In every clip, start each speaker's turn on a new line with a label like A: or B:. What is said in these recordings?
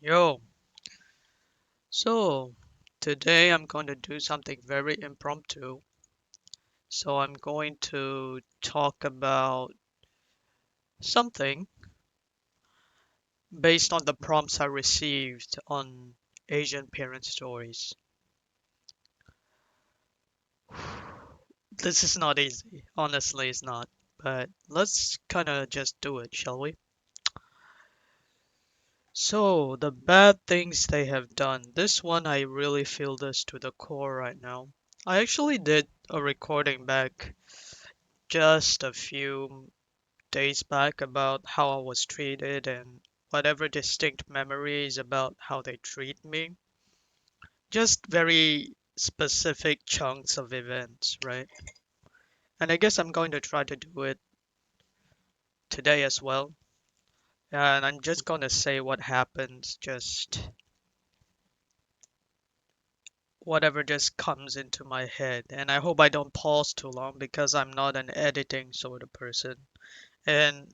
A: Yo, so today I'm going to do something very impromptu. So I'm going to talk about something based on the prompts I received on Asian parent stories. This is not easy. Honestly, it's not. But let's kind of just do it, shall we? So, the bad things they have done. This one, I really feel this to the core right now. I actually did a recording back just a few days back about how I was treated and whatever distinct memories about how they treat me. Just very specific chunks of events, right? And I guess I'm going to try to do it today as well. And I'm just going to say what happens, just whatever just comes into my head. And I hope I don't pause too long because I'm not an editing sort of person. And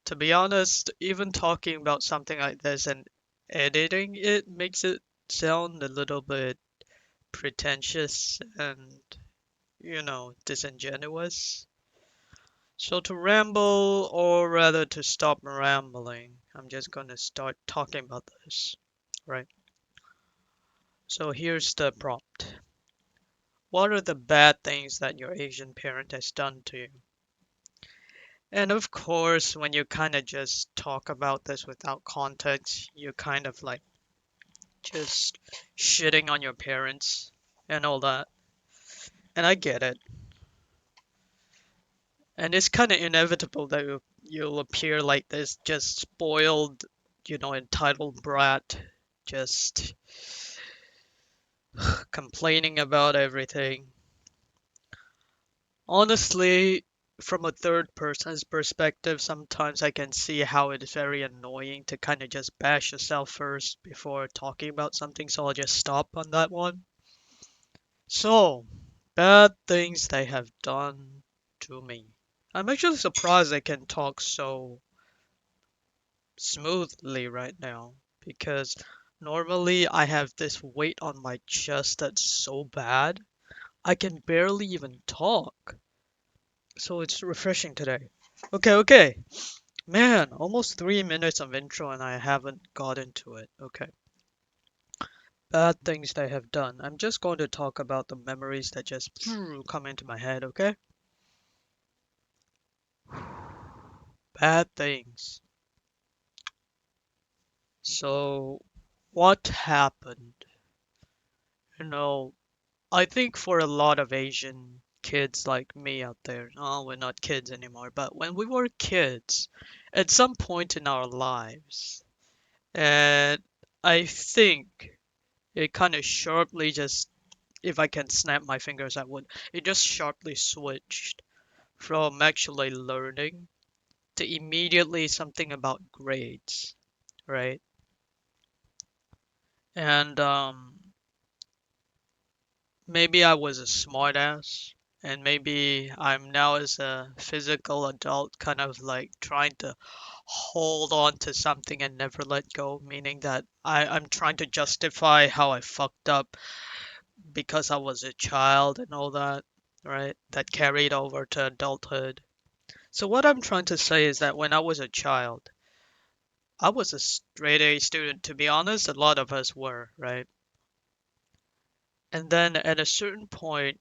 A: to be honest, even talking about something like this and editing it makes it sound a little bit pretentious and, disingenuous. So to ramble, or rather to stop rambling, I'm just gonna start talking about this, right? So here's the prompt. What are the bad things that your Asian parent has done to you? And of course, when you kind of just talk about this without context, you kind of like just shitting on your parents and all that. And I get it. And it's kind of inevitable that you'll appear like this just spoiled, entitled brat, just complaining about everything. Honestly, from a third person's perspective, sometimes I can see how it is very annoying to kind of just bash yourself first before talking about something, so I'll just stop on that one. So, bad things they have done to me. I'm actually surprised I can talk so smoothly right now because normally I have this weight on my chest that's so bad I can barely even talk. So it's refreshing today. Okay, okay. Man, almost 3 minutes of intro and I haven't got into it. Okay. Bad things they have done. I'm just going to talk about the memories that just come into my head, okay? Bad things. So, what happened? You know, I think for a lot of Asian kids like me out there, oh, we're not kids anymore, but when we were kids, at some point in our lives, and I think it kind of sharply just, if I can snap my fingers, I would, it just sharply switched from actually learning to immediately something about grades, right? And maybe I was a smartass, and maybe I'm now as a physical adult kind of like trying to hold on to something and never let go, meaning that I'm trying to justify how I fucked up because I was a child and all that, right? That carried over to adulthood. So what I'm trying to say is that when I was a child, I was a straight A student, to be honest, a lot of us were, right? And then at a certain point,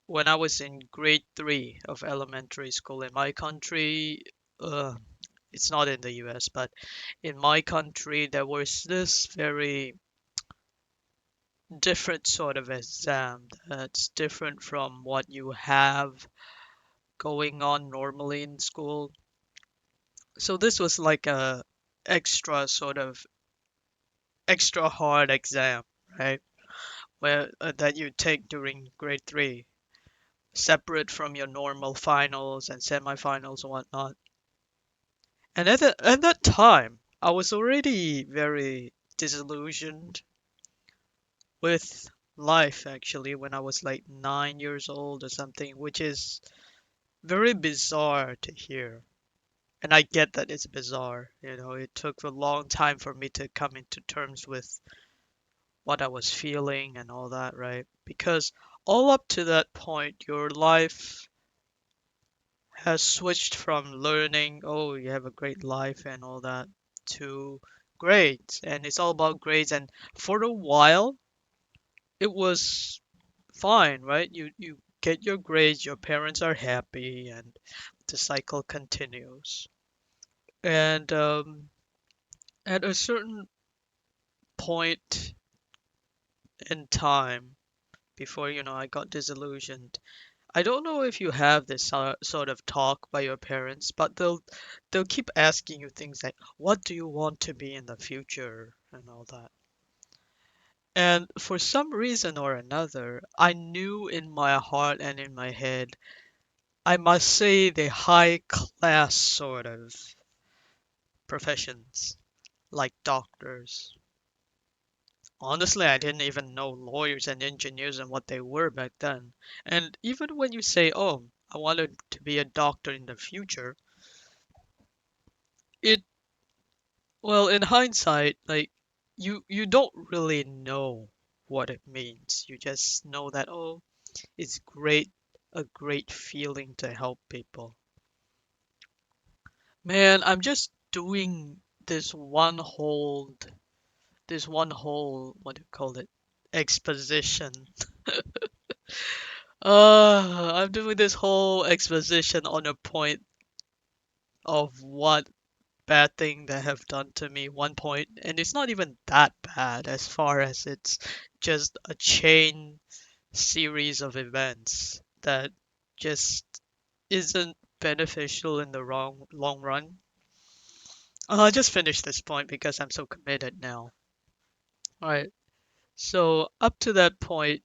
A: when I was in grade three of elementary school in my country, uh, it's not in the US, but in my country, there was this very different sort of exam that's different from what you have going on normally in school. So this was like a extra sort of extra hard exam, right? Where that you take during grade three, separate from your normal finals and semifinals and whatnot. And at that time, I was already very disillusioned with life actually when I was like 9 years old or something, which is very bizarre to hear. And I get that it's bizarre. You know, it took a long time for me to come into terms with what I was feeling and all that, right? Because all up to that point, your life has switched from learning, oh, you have a great life and all that, to grades. And it's all about grades. And for a while, it was fine, right? You get your grades, your parents are happy, and the cycle continues. And at a certain point in time, before I got disillusioned. I don't know if you have this sort of talk by your parents, but they'll keep asking you things like, "What do you want to be in the future?" and all that. And for some reason or another, I knew in my heart and in my head, I must say the high class sort of professions, like doctors. Honestly, I didn't even know lawyers and engineers and what they were back then. And even when you say, "Oh, I wanted to be a doctor in the future," it, well, in hindsight, like you don't really know what it means. You just know that, oh, it's great, a great feeling to help people. Man, I'm just doing this one whole, what do you call it? Exposition. I'm doing this whole exposition on a point of what bad thing they have done to me, one point, and it's not even that bad as far as it's just a chain series of events that just isn't beneficial in the wrong long run. I'll just finish this point because I'm so committed now. Alright, so up to that point,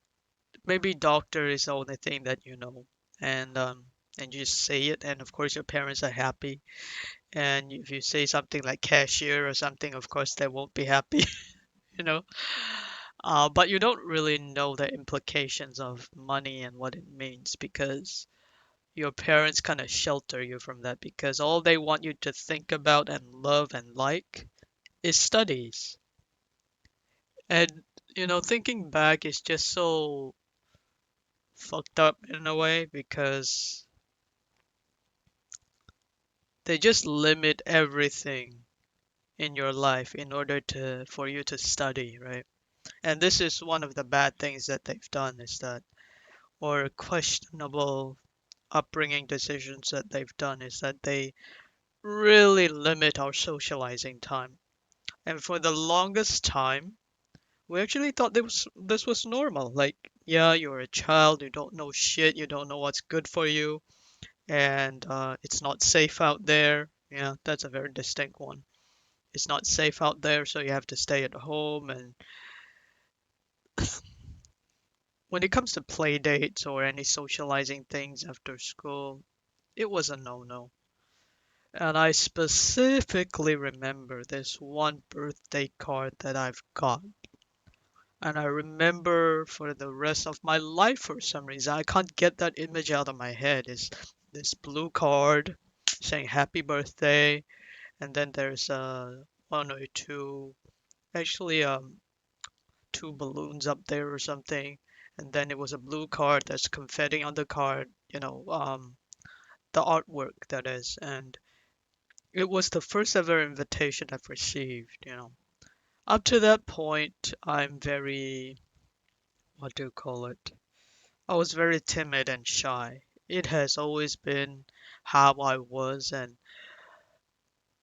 A: maybe doctor is the only thing that you know, and you just say it, and of course your parents are happy. And if you say something like cashier or something, of course they won't be happy, you know. But you don't really know the implications of money and what it means because your parents kind of shelter you from that because all they want you to think about and love and like is studies. And thinking back is just so fucked up in a way because they just limit everything in your life in order to for you to study, right? And this is one of the bad things that they've done is that, or questionable upbringing decisions that they've done is that they really limit our socializing time. And for the longest time, we actually thought this was normal. Like, yeah, you're a child, you don't know shit, you don't know what's good for you, and it's not safe out there. Yeah, that's a very distinct one. It's not safe out there, so you have to stay at home. And when it comes to play dates or any socializing things after school, it was a no-no. And I specifically remember this one birthday card that I've got. And I remember for the rest of my life for some reason, I can't get that image out of my head. Is this blue card saying happy birthday, and then there's one or two, actually two balloons up there or something, and then it was a blue card that's confetti on the card, the artwork that is, and it was the first ever invitation I've received. Up to that point, I'm very, what do you call it? I was very timid and shy. It has always been how I was, and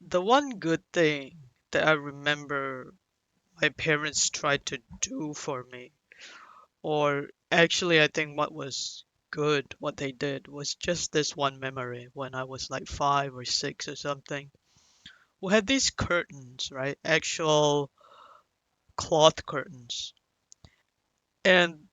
A: the one good thing that I remember my parents tried to do for me, or actually, I think what was good, what they did, was just this one memory when I was like 5 or 6 or something. We had these curtains, right? Actual cloth curtains. And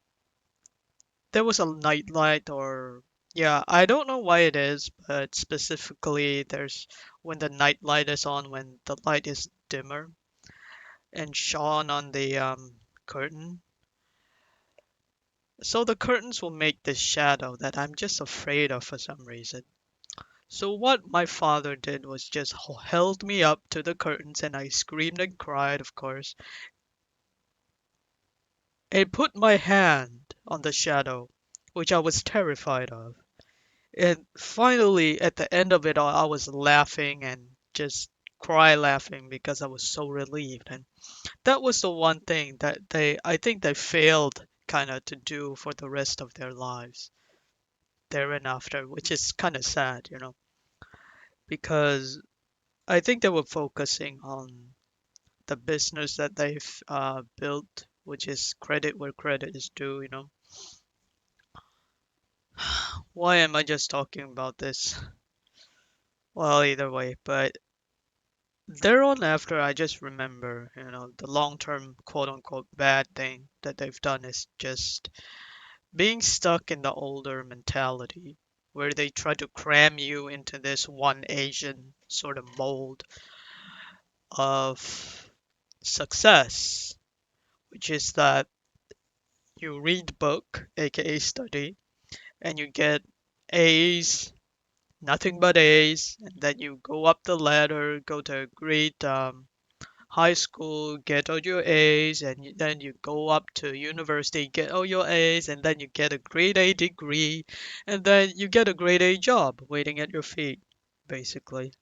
A: there was a night light, or yeah, I don't know why it is, but specifically there's when the night light is on, when the light is dimmer and shone on the curtain. So the curtains will make this shadow that I'm just afraid of for some reason. So what my father did was just held me up to the curtains and I screamed and cried, of course, and put my hand on the shadow, which I was terrified of. And finally, at the end of it all, I was laughing and just cry laughing because I was so relieved. And that was the one thing that I think they failed kind of to do for the rest of their lives there and after, which is kind of sad, because I think they were focusing on the business that they've built, which is credit where credit is due. Why am I just talking about this? Well, either way, but there on after, I just remember, the long-term quote unquote bad thing that they've done is just being stuck in the older mentality where they try to cram you into this one Asian sort of mold of success, which is that you read book, aka study, and you get A's, nothing but A's, and then you go up the ladder, go to a great high school, get all your A's, and then you go up to university, get all your A's, and then you get a grade A degree, and then you get a grade A job waiting at your feet, basically.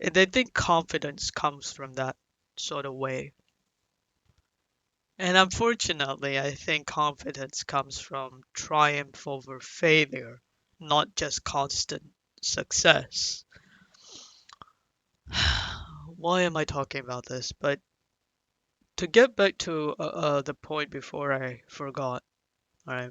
A: And I think confidence comes from that sort of way. And unfortunately, I think confidence comes from triumph over failure, not just constant success. Why am I talking about this? But to get back to the point before I forgot, right?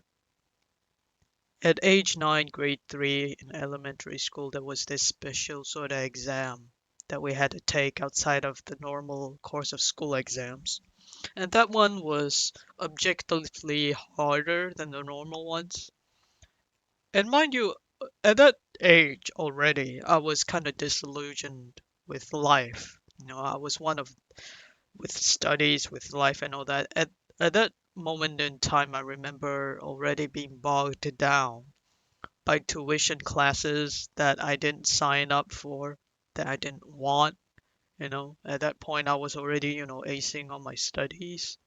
A: At age 9, grade 3 in elementary school, there was this special sort of exam that we had to take outside of the normal course of school exams. And that one was objectively harder than the normal ones. And mind you, at that age already, I was kind of disillusioned with life. I was one of with studies, with life and all that. At that moment in time, I remember already being bogged down by tuition classes that I didn't sign up for, that I didn't want. At that point, I was already, acing on my studies.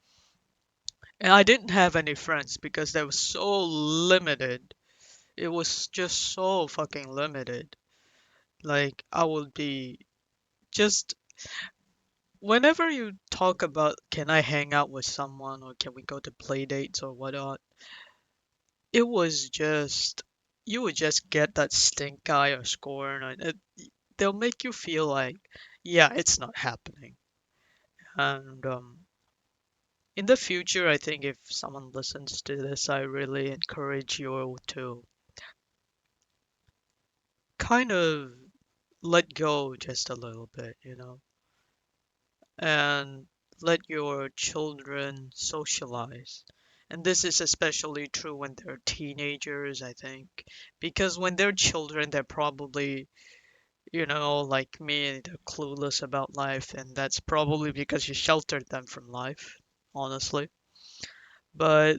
A: And I didn't have any friends because they were so limited. It was just so fucking limited. Like, I would be just whenever you talk about can I hang out with someone or can we go to play dates or whatnot, it was just you would just get that stink eye or scorn and they'll make you feel like yeah, it's not happening. And in the future, I think if someone listens to this, I really encourage you to kind of let go just a little bit, and let your children socialize. And this is especially true when they're teenagers, I think, because when they're children, they're probably, like me, they're clueless about life, and that's probably because you sheltered them from life, honestly. But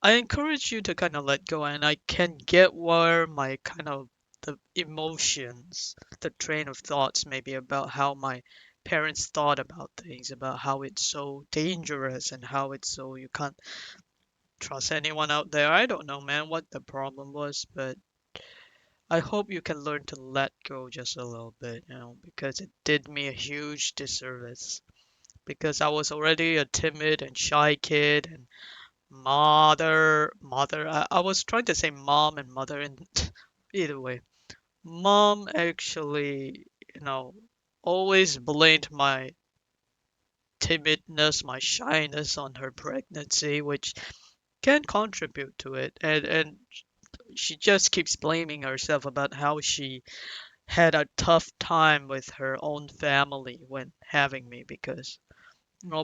A: I encourage you to kind of let go, and I can get where my kind of the emotions, the train of thoughts, maybe about how my parents thought about things, about how it's so dangerous and how it's so you can't trust anyone out there. I don't know, man, what the problem was, but I hope you can learn to let go just a little bit, because it did me a huge disservice. Because I was already a timid and shy kid, and mother. I was trying to say mom and mother, and either way, mom actually, always blamed my timidness, my shyness on her pregnancy, which can contribute to it. And she just keeps blaming herself about how she had a tough time with her own family when having me because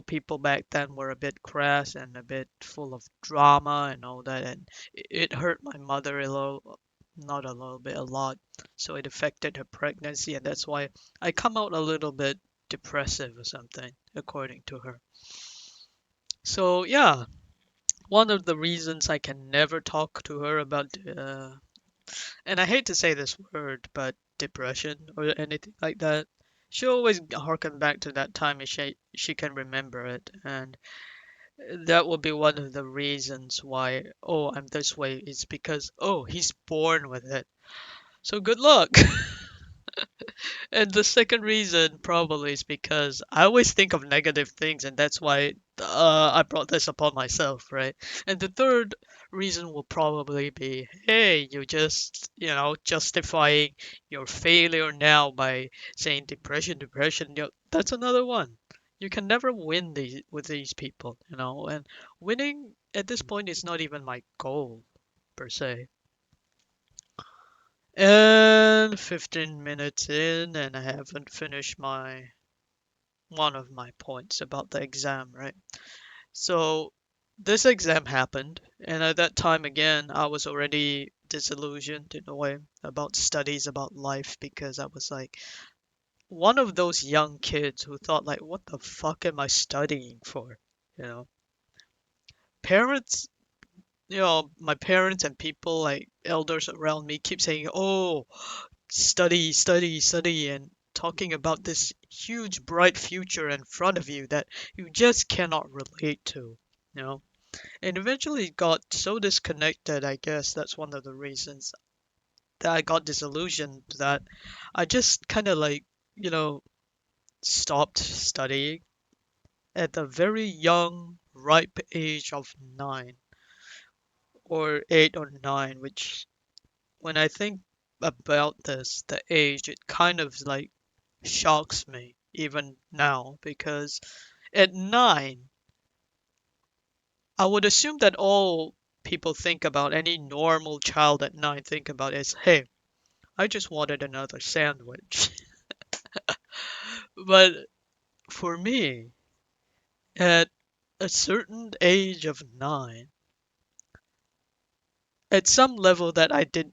A: people back then were a bit crass and a bit full of drama and all that, and it hurt my mother a little, not a little bit, a lot. So it affected her pregnancy, and that's why I come out a little bit depressive or something, according to her. So yeah, one of the reasons I can never talk to her about And I hate to say this word, but depression or anything like that. She always harken back to that time if she can remember it, and that will be one of the reasons why, oh, I'm this way, is because, oh, he's born with it. So good luck. And the second reason probably is because I always think of negative things, and that's why I brought this upon myself, right? And the third reason will probably be, hey, you just, justifying your failure now by saying depression, depression. That's another one. You can never win with these people, and winning at this point is not even my goal per se. And 15 minutes in, and I haven't finished my one of my points about the exam, right? So this exam happened, and at that time again, I was already disillusioned in a way about studies, about life, because I was like one of those young kids who thought like, what the fuck am I studying for? You know, parents, my parents and people like elders around me keep saying, oh, study, study, study, and talking about this huge, bright future in front of you that you just cannot relate to, you know? And eventually got so disconnected, I guess that's one of the reasons that I got disillusioned that I just kind of like, you know, stopped studying at the very young, ripe age of 9 or 8 or 9, which when I think about this, the age, it kind of like shocks me even now because at 9, I would assume that all people think about any normal child at 9 think about is, hey, I just wanted another sandwich. But for me, at a certain age of 9, at some level that I did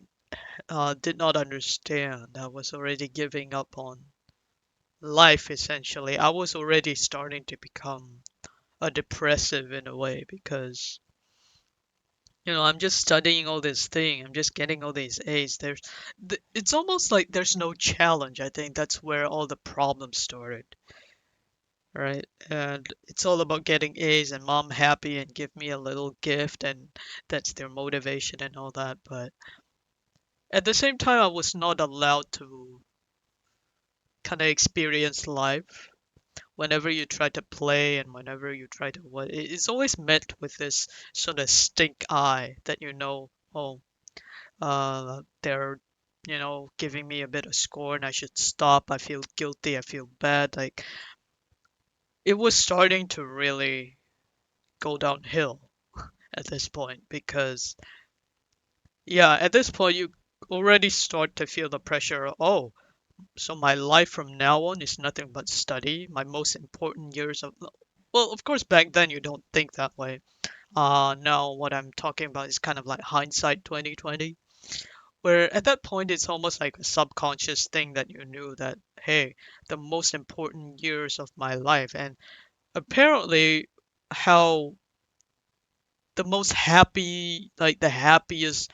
A: not understand, I was already giving up on life essentially. I was already starting to become a depressive in a way because I'm just studying all this thing. I'm just getting all these A's. It's almost like there's no challenge. I think that's where all the problems started, right? And it's all about getting A's and mom happy and give me a little gift, and that's their motivation and all that. But at the same time, I was not allowed to kind of experience life. Whenever you try to play and whenever you try to what, it's always met with this sort of stink eye that oh, they're giving me a bit of scorn. I should stop. I feel guilty. I feel bad. Like it was starting to really go downhill at this point because yeah, at this point you already start to feel the pressure. Oh, so my life from now on is nothing but study. My most important years of well, of course back then you don't think that way. Now what I'm talking about is kind of like hindsight 2020. Where at that point it's almost like a subconscious thing that you knew that, hey, the most important years of my life. And apparently, how the most happy, like the happiest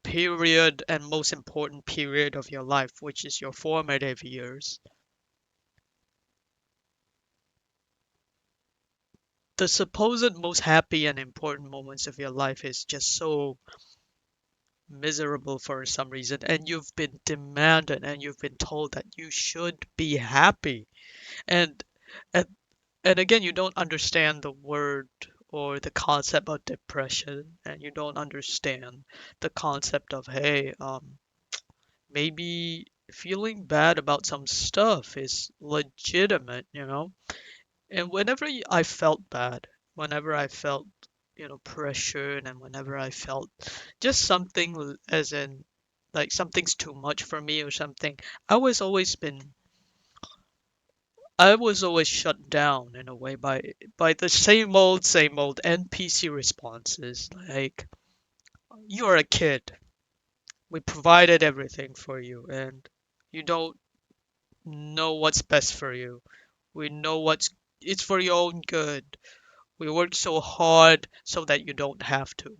A: period and most important period of your life, which is your formative years, the supposed most happy and important moments of your life is just so miserable for some reason. And you've been demanded and you've been told that you should be happy. And at And again, you don't understand the word or the concept of depression, and you don't understand the concept of, hey, maybe feeling bad about some stuff is legitimate. And I felt bad, whenever I felt, pressured, and whenever I felt just something as in, like something's too much for me or something, I was always been I was always shut down in a way by the same old NPC responses like you're a kid. We provided everything for you and you don't know what's best for you. We know it's for your own good. We work so hard so that you don't have to.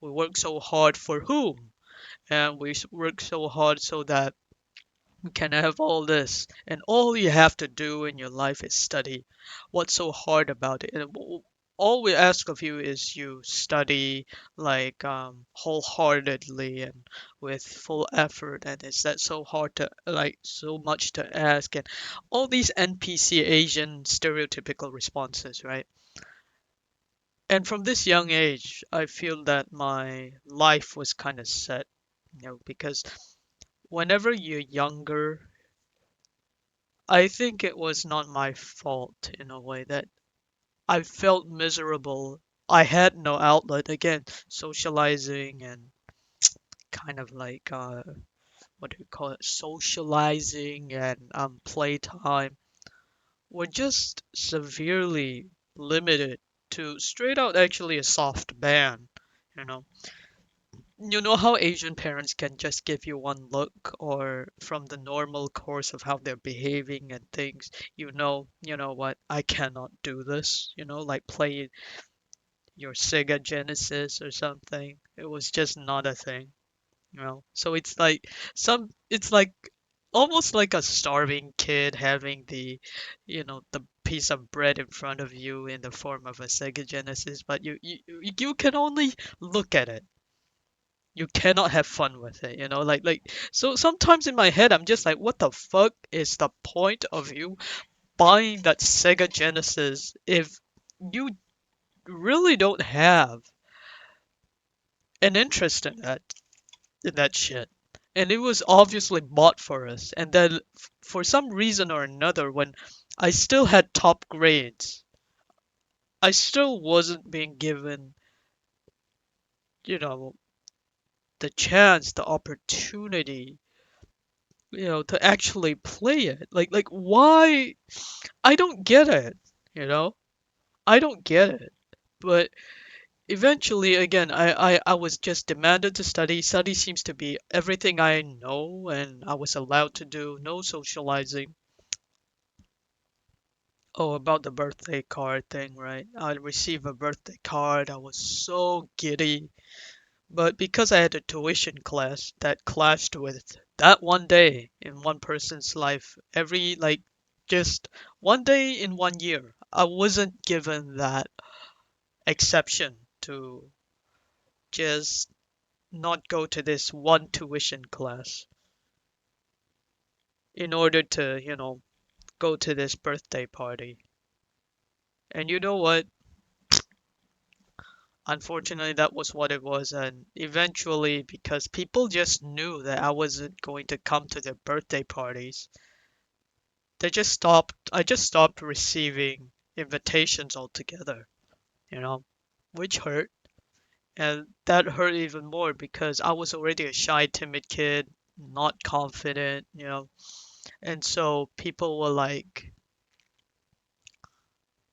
A: We work so hard for whom? and work so hard so that you can have all this, and all you have to do in your life is study. What's so hard about it? And all we ask of you is you study like wholeheartedly and with full effort. And is that so hard to like so much to ask? And all these NPC Asian stereotypical responses, right? And from this young age, I feel that my life was kind of set, because whenever you're younger, I think it was not my fault in a way that I felt miserable. I had no outlet. Again, socializing and kind of like what do you call it? Socializing and playtime were just severely limited to straight out actually a soft ban. You know, you know how Asian parents can just give you one look or from the normal course of how they're behaving and things, you know what, I cannot do this, like play your Sega Genesis or something. It was just not a thing. So it's like almost like a starving kid having the piece of bread in front of you in the form of a Sega Genesis, but you can only look at it. You cannot have fun with it, like so sometimes in my head I'm just like, what the fuck is the point of you buying that Sega Genesis if you really don't have an interest in that shit? And it was obviously bought for us, and then for some reason or another, when I still had top grades, I still wasn't being given you know the chance, the opportunity, to actually play it. Like why? I don't get it, you know? I don't get it. But eventually, again, I was just demanded to study. Study seems to be everything I know and I was allowed to do. No socializing. Oh, about the birthday card thing, right? I received a birthday card. I was so giddy. But because I had a tuition class that clashed with that one day in one person's life, every like just one day in one year, I wasn't given that exception to just not go to this one tuition class in order to, go to this birthday party. And you know what? Unfortunately, that was what it was. And eventually, because people just knew that I wasn't going to come to their birthday parties, I just stopped receiving invitations altogether, you know, which hurt. And that hurt even more because I was already a shy, timid kid, not confident, and so people were like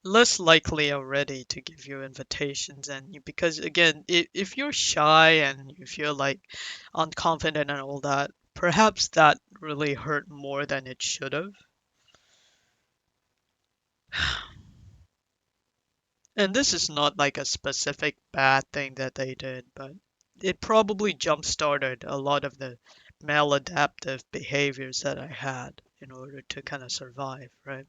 A: less likely already to give you invitations. And because again, if you're shy and you feel like unconfident and all that, perhaps that really hurt more than it should have. And this is not like a specific bad thing that they did, but it probably jump started a lot of the maladaptive behaviors that I had in order to kind of survive, right?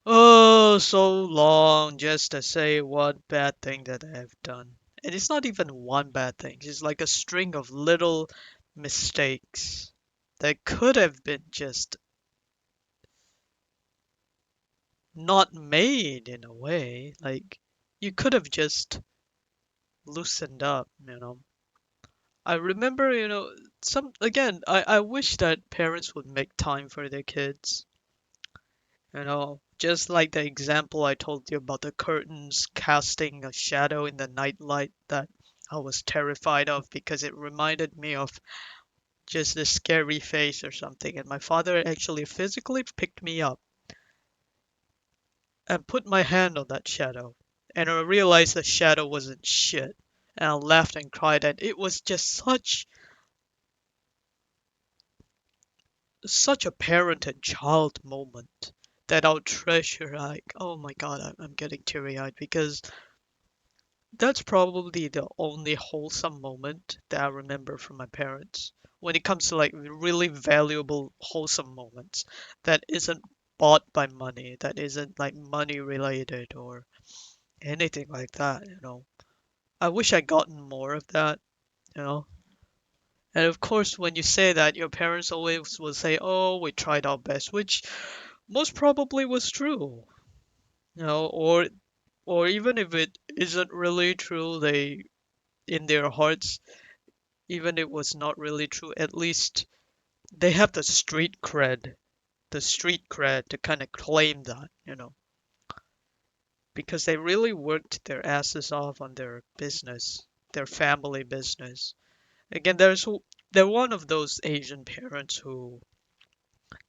A: Oh, so long just to say one bad thing that I have done. And it's not even one bad thing, it's like a string of little mistakes that could have been just not made in a way. Like, you could have just loosened up. I remember, I wish that parents would make time for their kids. Just like the example I told you about the curtains casting a shadow in the nightlight that I was terrified of because it reminded me of just a scary face or something. And my father actually physically picked me up and put my hand on that shadow. And I realized the shadow wasn't shit. And I laughed and cried, and it was just such a parent and child moment that I'll treasure. Like, oh my god, I'm getting teary eyed because That's probably the only wholesome moment that I remember from my parents. When it comes to like really valuable, wholesome moments that isn't bought by money, that isn't like money related or anything like that, you know. I wish I gotten more of that, you know. And of course, when you say that, your parents always will say, "Oh, we tried our best," which most probably was true, you know, or even if it isn't really true, they in their hearts, even if it was not really true, at least they have the street cred to kind of claim that, you know, because they really worked their asses off on their business, their family business. Again, they're one of those Asian parents who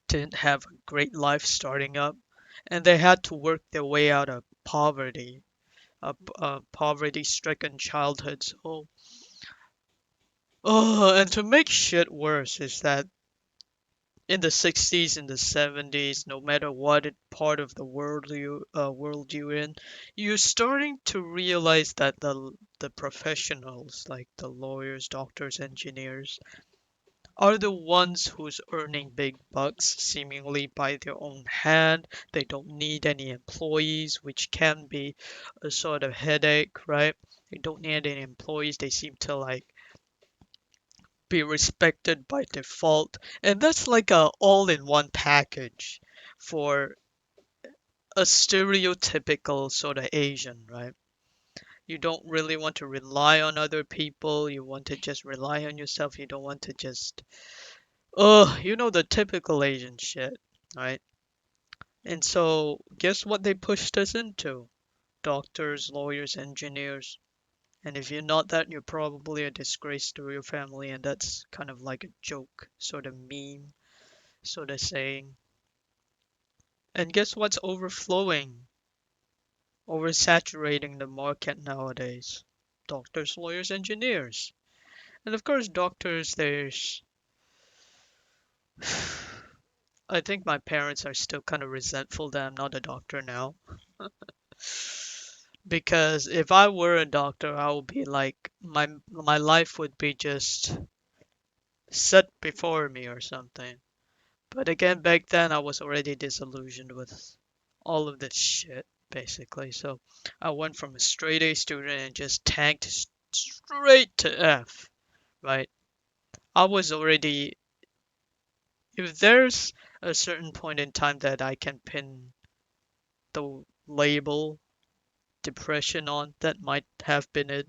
A: didn't have a great life starting up, and they had to work their way out of poverty, a poverty-stricken childhood. So, oh, and to make shit worse is that in the 60s and the 70s, no matter what part of the world you're in, you're starting to realize that the professionals like the lawyers, doctors, engineers are the ones who's earning big bucks seemingly by their own hand. They don't need any employees, which can be a sort of headache, right? They don't need any employees. They seem to like be respected by default. And that's like a all-in-one package for a stereotypical sort of Asian, right? You don't really want to rely on other people. You want to just rely on yourself. You don't want to just, oh, you know, the typical Asian shit, right? And so, guess what they pushed us into? Doctors, lawyers, engineers. And if you're not that, you're probably a disgrace to your family. And that's kind of like a joke, sort of meme, sort of saying. And guess what's overflowing, oversaturating the market nowadays? Doctors, lawyers, engineers. And of course, doctors, there's. I think my parents are still kind of resentful that I'm not a doctor now. Because if I were a doctor, I would be like, my life would be just set before me or something. But again, back then I was already disillusioned with all of this shit, basically. So I went from a straight A student and just tanked straight to F, right? I was already, if there's a certain point in time that I can pin the label depression on, that might have been it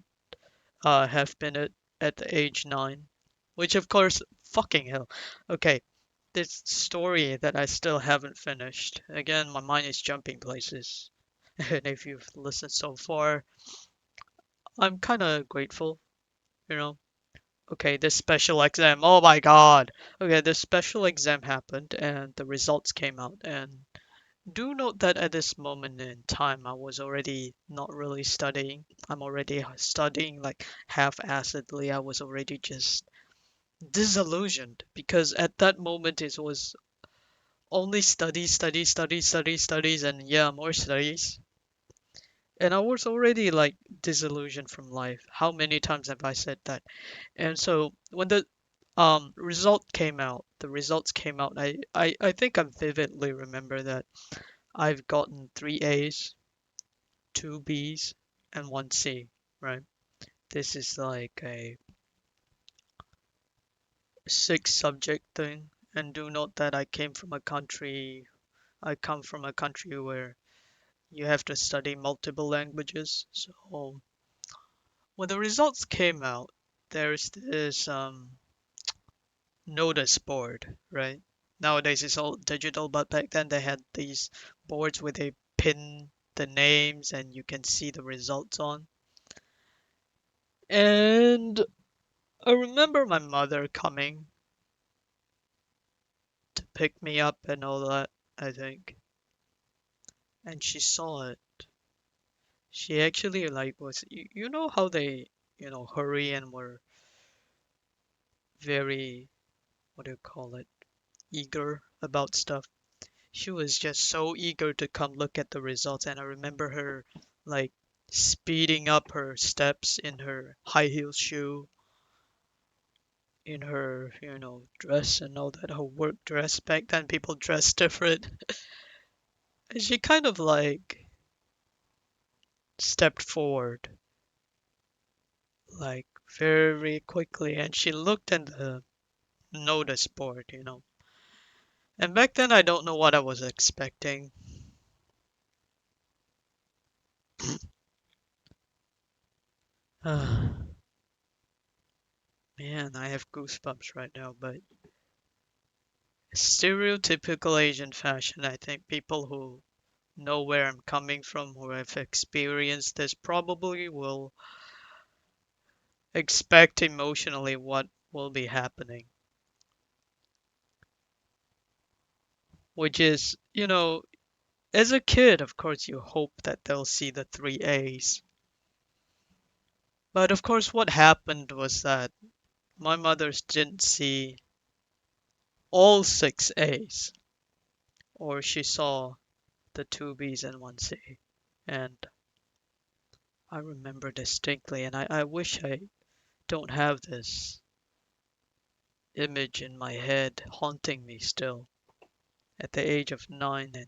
A: at the age 9, which of course, fucking hell. Okay, this story that I still haven't finished. Again, my mind is jumping places. And if you've listened so far, I'm kind of grateful, you know. Okay, this special exam. Oh my God. Okay, this special exam happened and the results came out. And do note that at this moment in time, I was already not really studying. I'm already studying like half-assedly. I was already just disillusioned because at that moment it was only studies, studies, studies, studies, studies, and yeah, more studies. And I was already like disillusioned from life. How many times have I said that? And so when the the results came out, I think I vividly remember that I've gotten 3 A's, 2 B's, and 1 C, right? This is like a 6 subject thing. And do note that I come from a country where you have to study multiple languages. So when the results came out, there's this notice board, right? Nowadays it's all digital, but back then they had these boards where they pin the names and you can see the results on. And I remember my mother coming to pick me up and all that, I think. And she saw it. She actually like was you know how they, you know, hurry and were very, what do you call it, eager about stuff. She was just so eager to come look at the results, and I remember her like speeding up her steps in her high heel shoe, in her, dress and all that, her work dress. Back then, people dressed different. And she kind of like stepped forward, like very quickly, and she looked at the notice board. And back then, I don't know what I was expecting. Man, I have goosebumps right now, but stereotypical Asian fashion, I think people who know where I'm coming from, who have experienced this, probably will expect emotionally what will be happening, which is, as a kid, of course, you hope that they'll see the three A's. But of course, what happened was that my mother didn't see all six A's, or she saw the two B's and one C. And I remember distinctly, and I wish I don't have this image in my head haunting me still. At the age of 9, and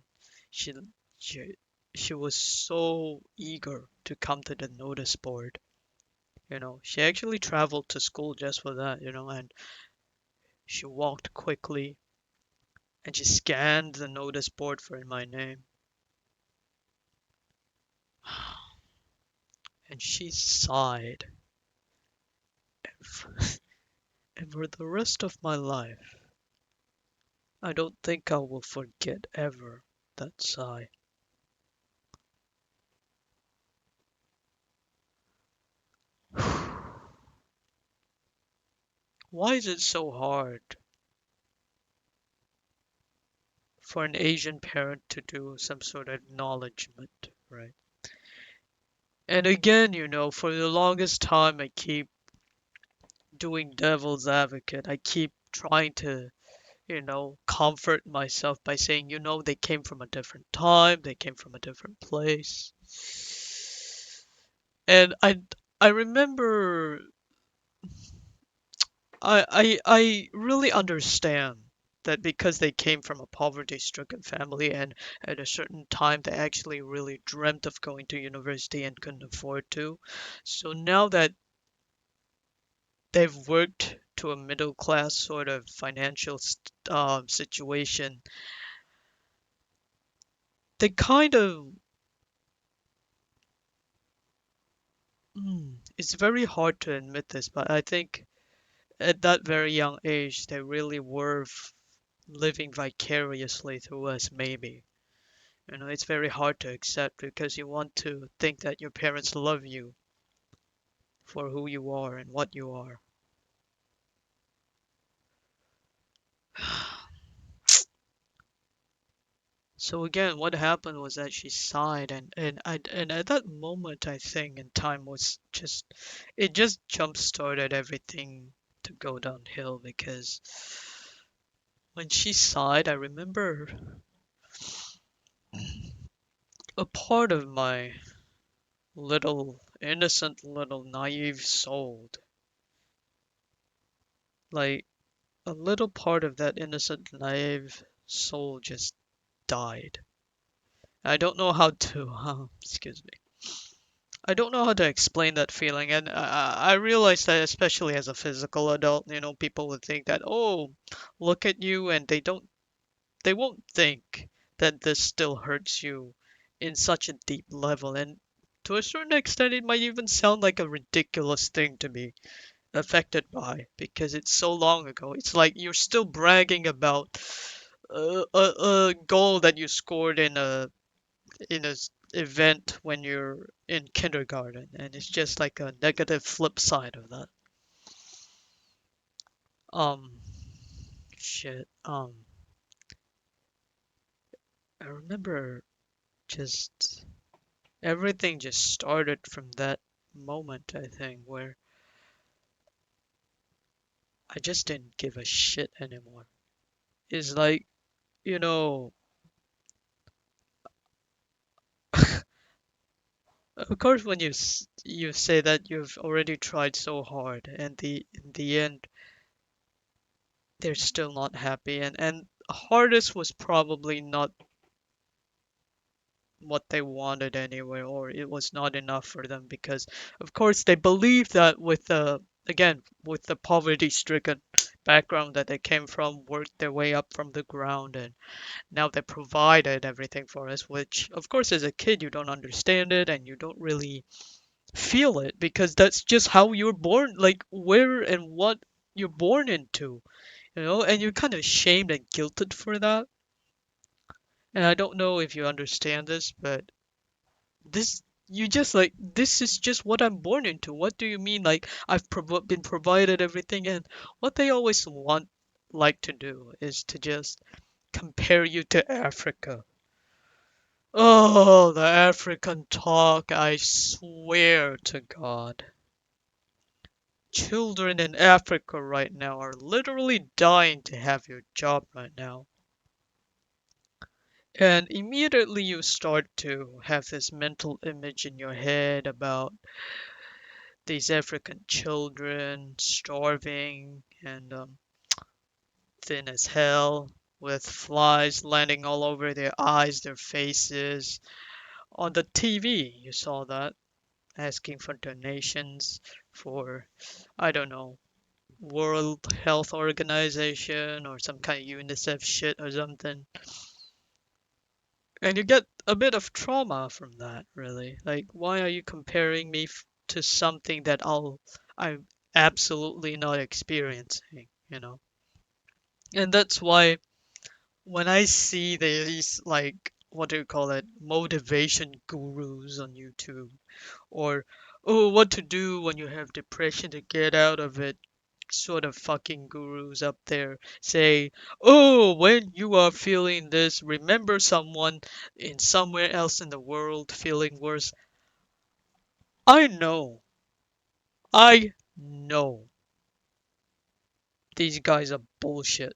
A: she she she was so eager to come to the notice board. She actually traveled to school just for that, and she walked quickly and she scanned the notice board for my name. And she sighed. And for the rest of my life, I don't think I will forget ever that sigh. Why is it so hard for an Asian parent to do some sort of acknowledgement, right? And again, for the longest time, I keep doing devil's advocate. I keep trying to, comfort myself by saying, they came from a different time, they came from a different place. And I remember I really understand that because they came from a poverty-stricken family and at a certain time they actually really dreamt of going to university and couldn't afford to. So now that they've worked to a middle class sort of financial situation, they kind of it's very hard to admit this, but I think at that very young age they really were living vicariously through us, maybe. It's very hard to accept because you want to think that your parents love you for who you are and what you are. So again, what happened was that she sighed, and at that moment, I think, in time was just it just jump started everything to go downhill because when she sighed, I remember a part of my little innocent little naive soul, like a little part of that innocent naive soul just died. I don't know how to, excuse me. I don't know how to explain that feeling, and I realize that especially as a physical adult, people would think that, oh, look at you, and they won't think that this still hurts you in such a deep level, and to a certain extent, it might even sound like a ridiculous thing to be affected by because it's so long ago. It's like you're still bragging about a goal that you scored in a event when you're in kindergarten, and it's just like a negative flip side of that. Um, shit. I remember just everything just started from that moment. I think where I just didn't give a shit anymore. It's like you know Of course, when you say that you've already tried so hard, and in the end they're still not happy, and hardest was probably not what they wanted anyway, or it was not enough for them because, of course, they believe that with the again with the poverty-stricken background that they came from, worked their way up from the ground, and now they provided everything for us. Which, of course, as a kid, you don't understand it and you don't really feel it because that's just how you're born, like where and what you're born into, and you're kind of shamed and guilted for that. And I don't know if you understand this, but this you just like this is just what I'm born into. What do you mean? Like been provided everything, and what they always like to do is to just compare you to Africa. Oh, the African talk! I swear to God. Children in Africa right now are literally dying to have your job right now. And immediately you start to have this mental image in your head about these African children starving and thin as hell, with flies landing all over their eyes, their faces. On the TV, you saw that, asking for donations for, I don't know, World Health Organization or some kind of UNICEF shit or something. And you get a bit of trauma from that, really. Like, why are you comparing me to something that I'm absolutely not experiencing? And that's why when I see these, like, what do you call it, motivation gurus on YouTube, or, oh, what to do when you have depression to get out of it, sort of fucking gurus up there say, oh, when you are feeling this, remember someone in somewhere else in the world feeling worse. I know, I know these guys are bullshit,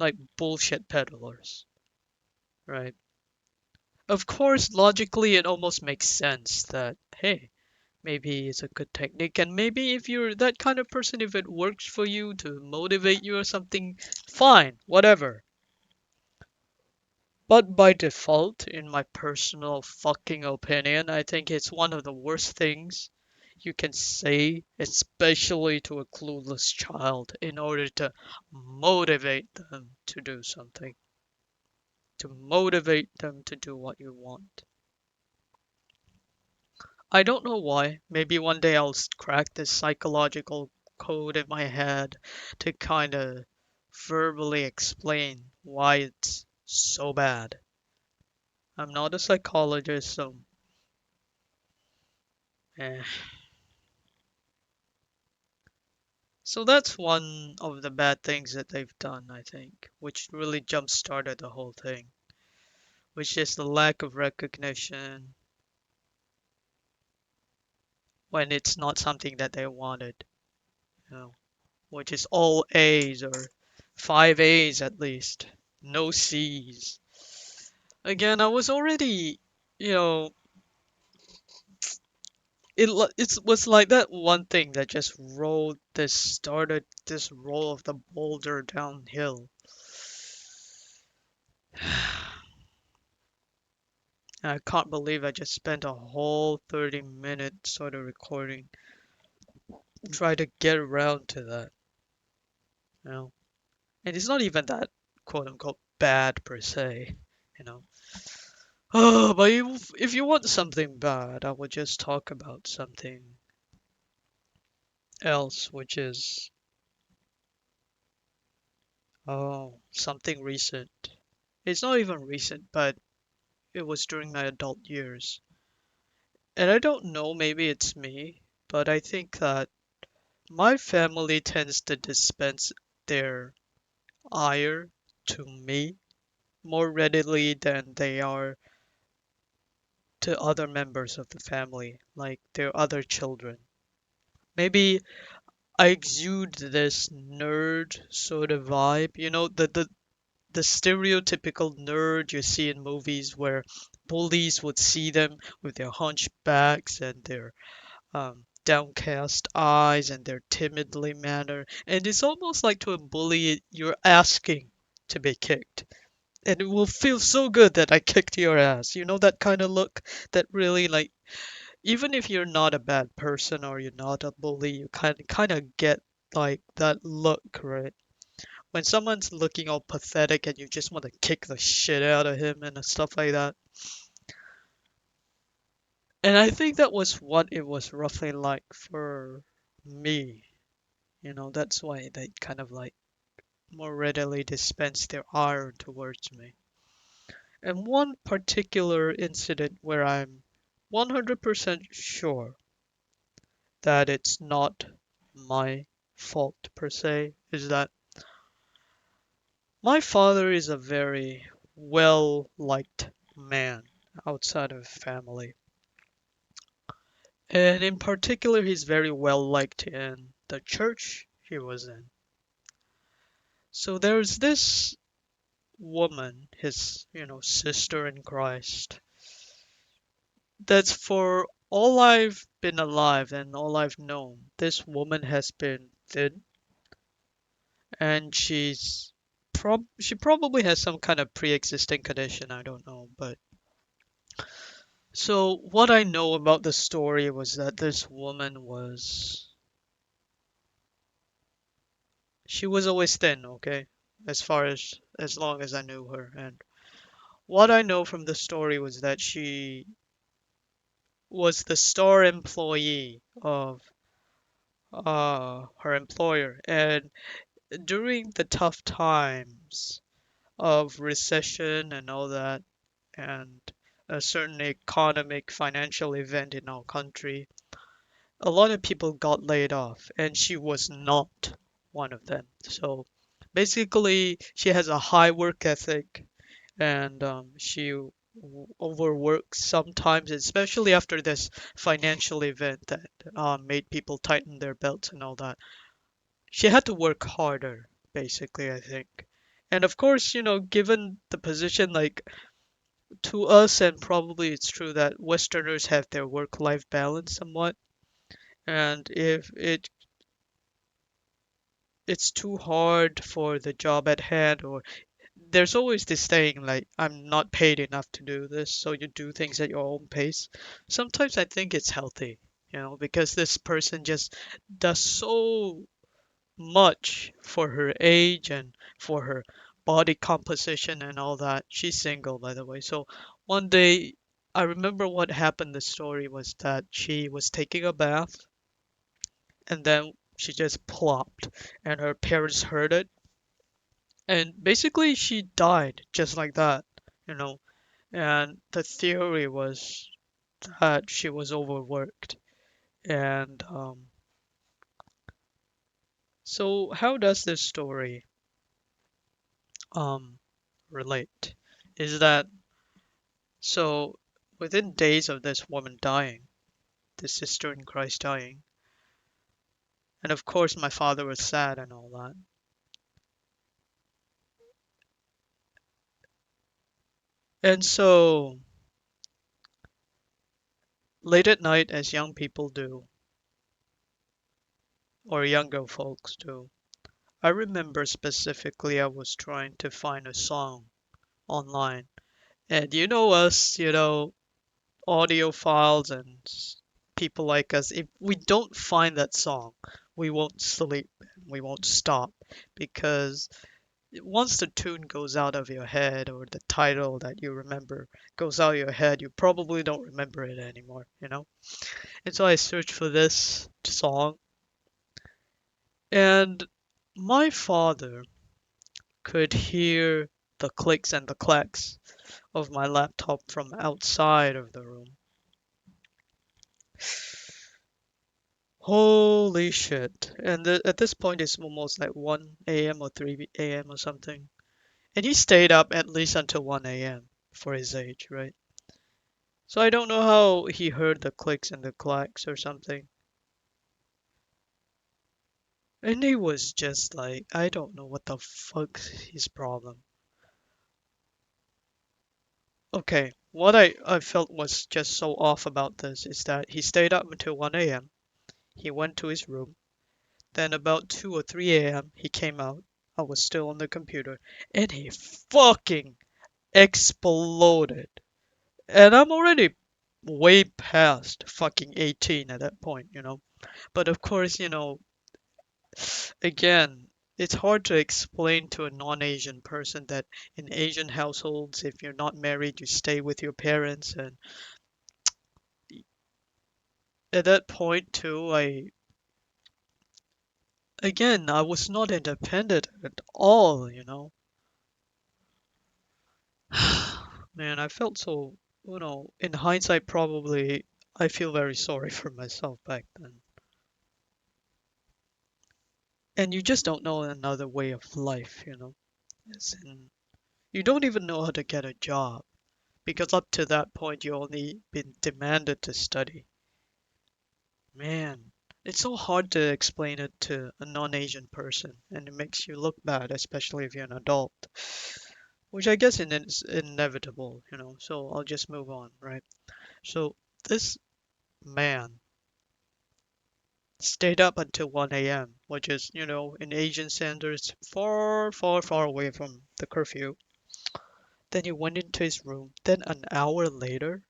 A: like bullshit peddlers, right? Of course, logically, it almost makes sense that, hey, maybe it's a good technique, and maybe if you're that kind of person, if it works for you to motivate you or something, fine, whatever. But by default, in my personal fucking opinion, I think it's one of the worst things you can say, especially to a clueless child, in order to motivate them to do something, to motivate them to do what you want. I don't know why. Maybe one day I'll crack this psychological code in my head to kind of verbally explain why it's so bad. I'm not a psychologist, so eh. So that's one of the bad things that they've done, I think, which really jump started the whole thing, which is the lack of recognition when it's not something that they wanted, you know, which is all A's or five A's at least, no C's. Again, I was already, you know, it was like that one thing that just started this roll of the boulder downhill. I can't believe I just spent a whole 30 minutes sort of recording, try to get around to that, you know. And it's not even that quote unquote bad per se, you know. Oh, but if you want something bad, I would just talk about something else, which is, oh, something recent. It's not even recent, but it was during my adult years. And I don't know, maybe it's me, but I think that my family tends to dispense their ire to me more readily than they are to other members of the family, like their other children. Maybe I exude this nerd sort of vibe, the the stereotypical nerd you see in movies where bullies would see them with their hunchbacks and their downcast eyes and their timidly manner. And it's almost like to a bully, you're asking to be kicked. And it will feel so good that I kicked your ass. You know that kind of look that really like even if you're not a bad person or you're not a bully, you kind of get like that look, right? When someone's looking all pathetic and you just want to kick the shit out of him and stuff like that. And I think that was what it was roughly like for me. You know, that's why they kind of like more readily dispense their ire towards me. And one particular incident where I'm 100% sure that it's not my fault per se is that my father is a very well liked man outside of family. And in particular, he's very well liked in the church he was in. So there's this woman, his, sister in Christ, that's for all I've been alive and all I've known, this woman has been thin and she probably has some kind of pre-existing condition, I don't know, but so what I know about the story was that this woman was she was always thin, okay? As long as I knew her. And what I know from the story was that she was the star employee of her employer. And during the tough times of recession and all that, and a certain economic financial event in our country, a lot of people got laid off, and she was not one of them. So basically, she has a high work ethic, and she overworks sometimes, especially after this financial event that made people tighten their belts and all that. She had to work harder, basically, I think. And of course, given the position, like to us, and probably it's true that Westerners have their work-life balance somewhat. And if it's too hard for the job at hand, or there's always this saying like I'm not paid enough to do this, so you do things at your own pace. Sometimes I think it's healthy, because this person just does so much for her age and for her body composition and all that. She's single, by the way. So one day I remember what happened. The story was that she was taking a bath and then she just plopped and her parents heard it, and basically she died just like that, you know. And the theory was that she was overworked. And so how does this story um relate is that so within days of this woman dying, this sister in Christ dying, and of course my father was sad and all that. And so late at night, as young people do, or younger folks do, I remember specifically I was trying to find a song online. And you know us, audiophiles and people like us, if we don't find that song, we won't sleep, we won't stop, because once the tune goes out of your head or the title that you remember goes out of your head, you probably don't remember it anymore. And so I searched for this song, and my father could hear the clicks and the clacks of my laptop from outside of the room. Holy shit. And at this point, it's almost like 1 a.m. or 3 a.m. or something. And he stayed up at least until 1 a.m. for his age, right? So I don't know how he heard the clicks and the clacks or something. And he was just like, I don't know what the fuck's his problem. Okay, what I felt was just so off about this is that he stayed up until 1 a.m. He went to his room. Then about 2 or 3 a.m. he came out. I was still on the computer and he fucking exploded. And I'm already way past fucking 18 at that point, you know. But of course, again, it's hard to explain to a non-Asian person that in Asian households, if you're not married, you stay with your parents. And at that point, too, I was not independent at all, you know. Man, I felt so, in hindsight, probably I feel very sorry for myself back then. And you just don't know another way of life, you know. As in, you don't even know how to get a job because up to that point you only been demanded to study. Man, it's so hard to explain it to a non-Asian person, and it makes you look bad, especially if you're an adult, which I guess is inevitable, you know. So I'll just move on, right? So this man stayed up until 1 a.m., which is, in Asian standards, far, far, far away from the curfew. Then he went into his room. Then an hour later,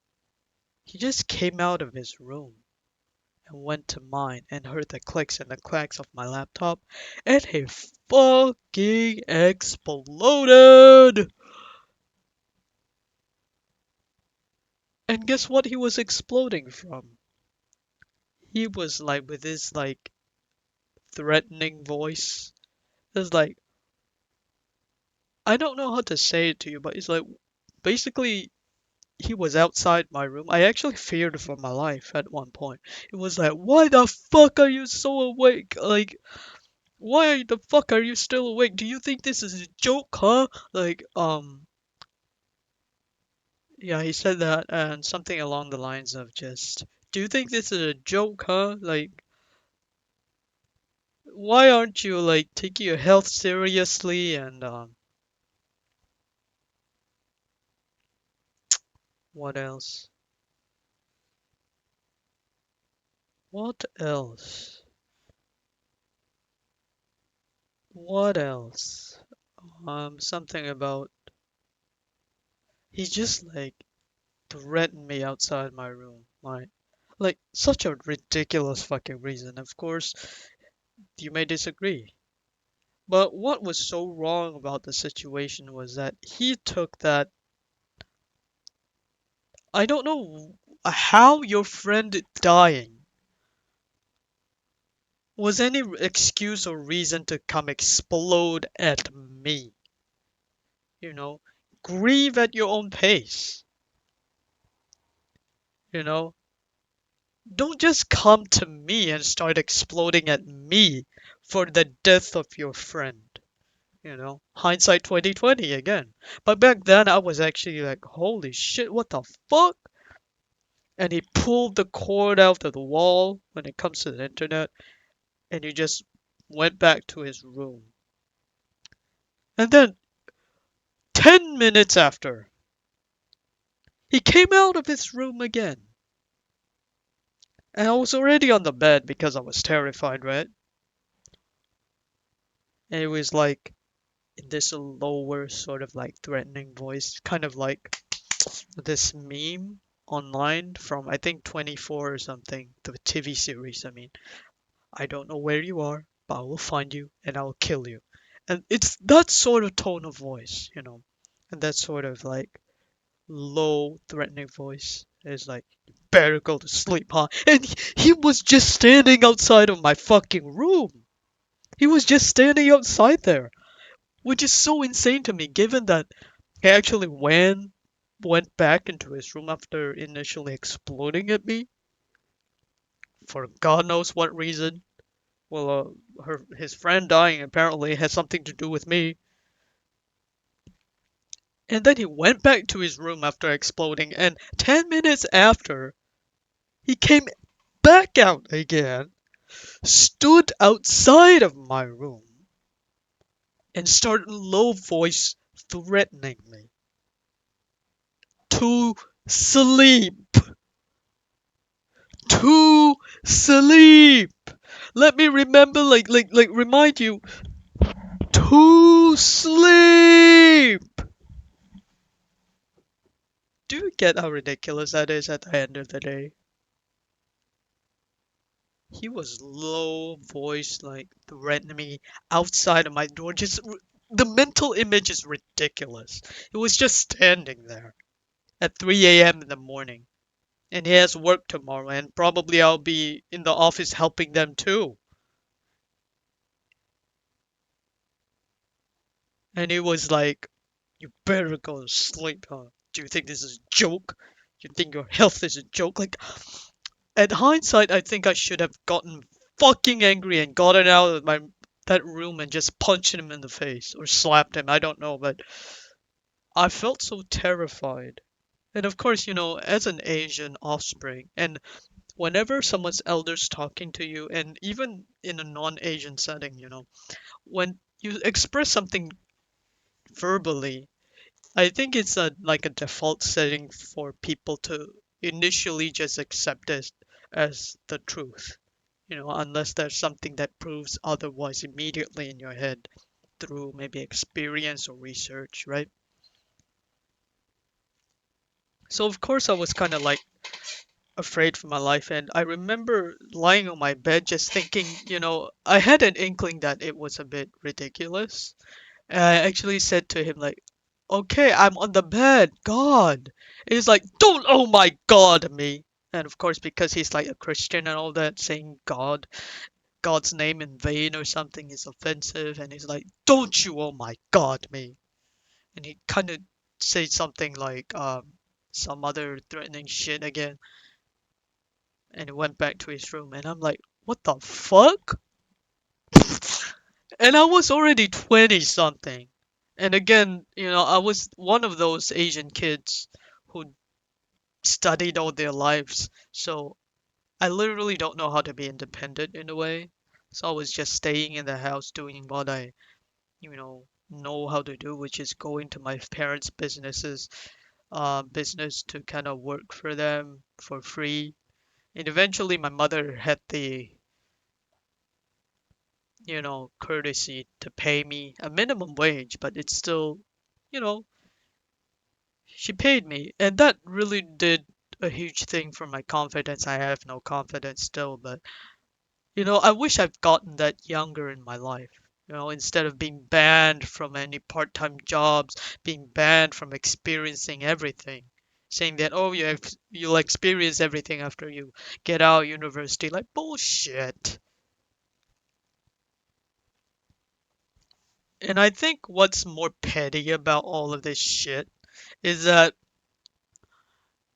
A: he just came out of his room and went to mine and heard the clicks and the clacks of my laptop, and he fucking exploded. And guess what he was exploding from? He was like with his like threatening voice. It's like I don't know how to say it to you, but it's like basically he was outside my room. I actually feared for my life at one point. It was like, why the fuck are you so awake? Like, why the fuck are you still awake? Do you think this is a joke, huh? Like, yeah, he said that and something along the lines of just, do you think this is a joke, huh? Like, why aren't you like taking your health seriously? And what else? What else? What else? Something about he just like threatened me outside my room. Like such a ridiculous fucking reason. Of course, you may disagree. But what was so wrong about the situation was that he took that. I don't know how your friend dying was any excuse or reason to come explode at me. You know, grieve at your own pace. You know, don't just come to me and start exploding at me for the death of your friend. Hindsight 2020 again. But back then I was actually like, holy shit, what the fuck? And he pulled the cord out of the wall when it comes to the internet, and he just went back to his room. And then 10 minutes after, he came out of his room again. And I was already on the bed because I was terrified, right? And it was like in this lower sort of like threatening voice, kind of like this meme online from I think 24 or something, the TV series. I mean, I don't know where you are, but I will find you and I'll kill you. And it's that sort of tone of voice, and that sort of like low threatening voice is like, better go to sleep, huh? And he was just standing outside of my fucking room. He was just standing outside there, which is so insane to me, given that he actually went back into his room after initially exploding at me for God knows what reason. Well, his friend dying apparently has something to do with me. And then he went back to his room after exploding, and 10 minutes after, he came back out again, stood outside of my room, and started low voice threatening me to sleep. To sleep. Let me remember, like, remind you to sleep. Do you get how ridiculous that is at the end of the day? He was low voice, like threatening me outside of my door. Just the mental image is ridiculous. He was just standing there at 3 a.m. in the morning, and he has work tomorrow, and probably I'll be in the office helping them too. And he was like, "You better go to sleep, huh? Do you think this is a joke? You think your health is a joke?" Like, at hindsight, I think I should have gotten fucking angry and gotten out of my that room and just punched him in the face or slapped him. I don't know, but I felt so terrified. And of course, as an Asian offspring, and whenever someone's elders talking to you, and even in a non-Asian setting, when you express something verbally, I think it's like a default setting for people to initially just accept it as the truth, unless there's something that proves otherwise immediately in your head through maybe experience or research, right? So of course I was kind of like afraid for my life, and I remember lying on my bed just thinking, I had an inkling that it was a bit ridiculous. And I actually said to him like, "Okay, I'm on the bed, God." And he's like, "Don't oh my God me." And of course, because he's like a Christian and all that, saying God's name in vain or something is offensive, and he's like, "Don't you oh my God me." And he kind of said something like some other threatening shit again, and he went back to his room, and I'm like, "What the fuck?" And I was already 20 something. And again, I was one of those Asian kids who studied all their lives. So I literally don't know how to be independent in a way. So I was just staying in the house doing what I, know how to do, which is going to my parents' business to kind of work for them for free. And eventually my mother had the, courtesy to pay me a minimum wage, but it's still, you know, she paid me. And that really did a huge thing for my confidence. I have no confidence still, but, I wish I've gotten that younger in my life. Instead of being banned from any part-time jobs, being banned from experiencing everything, saying that, oh, you'll experience everything after you get out of university. Like, bullshit. And I think what's more petty about all of this shit is that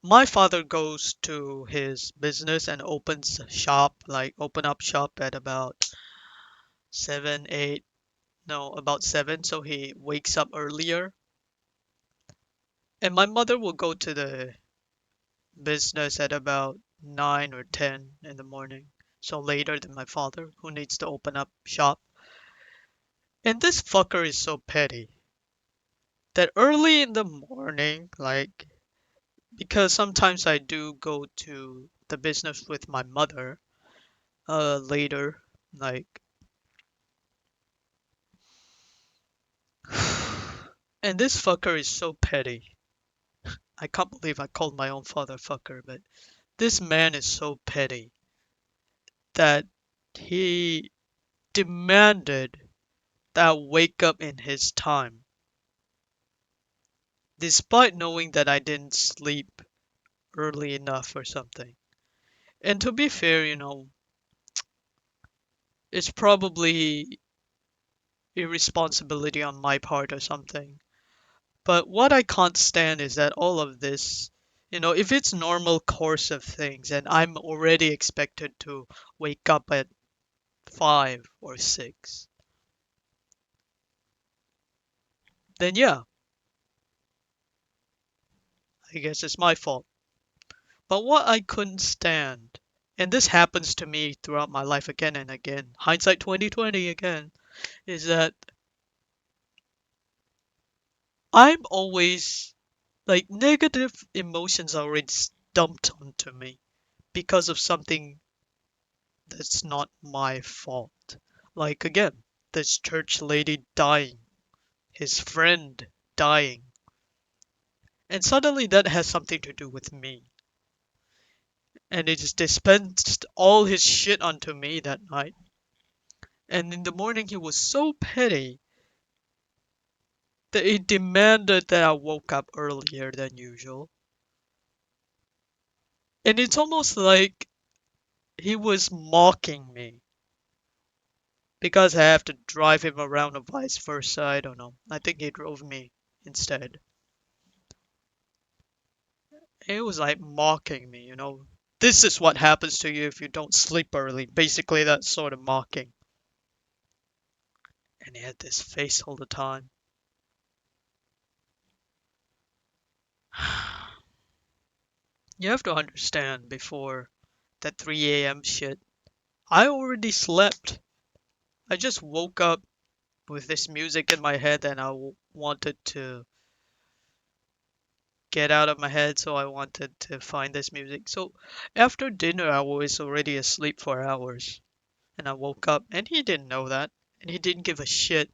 A: my father goes to his business and opens shop, like open up shop at about 7, 8, no, about 7. So he wakes up earlier. And my mother will go to the business at about 9 or 10 in the morning. So later than my father, who needs to open up shop. And this fucker is so petty that early in the morning, like, because sometimes I do go to the business with my mother later, like, and this fucker is so petty. I can't believe I called my own father fucker, but this man is so petty that he demanded that I wake up in his time, despite knowing that I didn't sleep early enough or something. And to be fair, it's probably irresponsibility on my part or something. But what I can't stand is that all of this, if it's normal course of things and I'm already expected to wake up at 5 or 6, then yeah, I guess it's my fault. But what I couldn't stand, and this happens to me throughout my life again and again, hindsight 2020 again, is that I'm always Like negative emotions are already dumped onto me because of something that's not my fault. Like again, this church lady dying, his friend dying, and suddenly that has something to do with me. And it just dispensed all his shit onto me that night. And in the morning, he was so petty that he demanded that I woke up earlier than usual. And it's almost like he was mocking me because I have to drive him around or vice versa. I don't know. I think he drove me instead. He was like mocking me, you know. This is what happens to you if you don't sleep early. Basically, that sort of mocking. And he had this face all the time. You have to understand before that 3 a.m. shit, I already slept. I just woke up with this music in my head and wanted to get out of my head, so I wanted to find this music. So after dinner, I was already asleep for hours and I woke up and he didn't know that and he didn't give a shit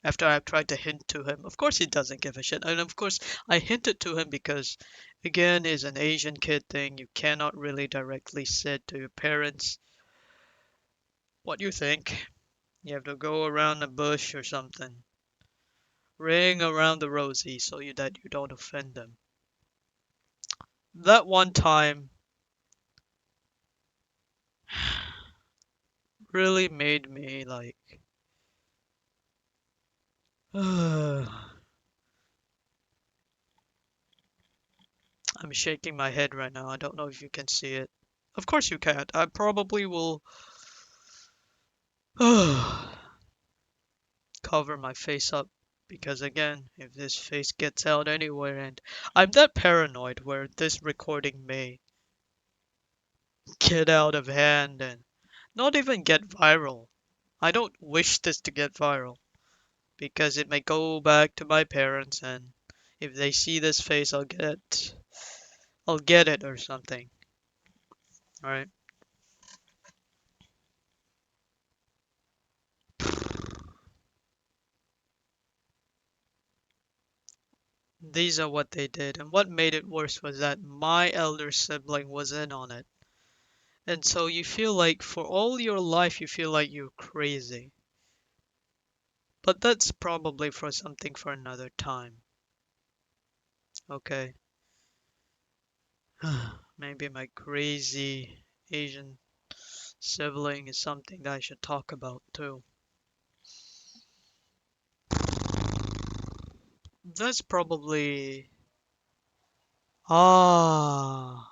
A: after I tried to hint to him. Of course, he doesn't give a shit. And of course, I hinted to him because, again, is an Asian kid thing. You cannot really directly say to your parents what you think. You have to go around the bush or something. Ring around the rosy so that you don't offend them. That one time really made me like I'm shaking my head right now. I don't know if you can see it. Of course you can't. I probably will cover my face up because again, if this face gets out anywhere and I'm that paranoid where this recording may get out of hand and not even get viral. I don't wish this to get viral because it may go back to my parents and if they see this face I'll get it or something. All right. These are what they did, and what made it worse was that my elder sibling was in on it. And so you feel like for all your life you feel like you're crazy. But that's probably for something for another time. Okay. Maybe my crazy Asian sibling is something that I should talk about too. That's probably ah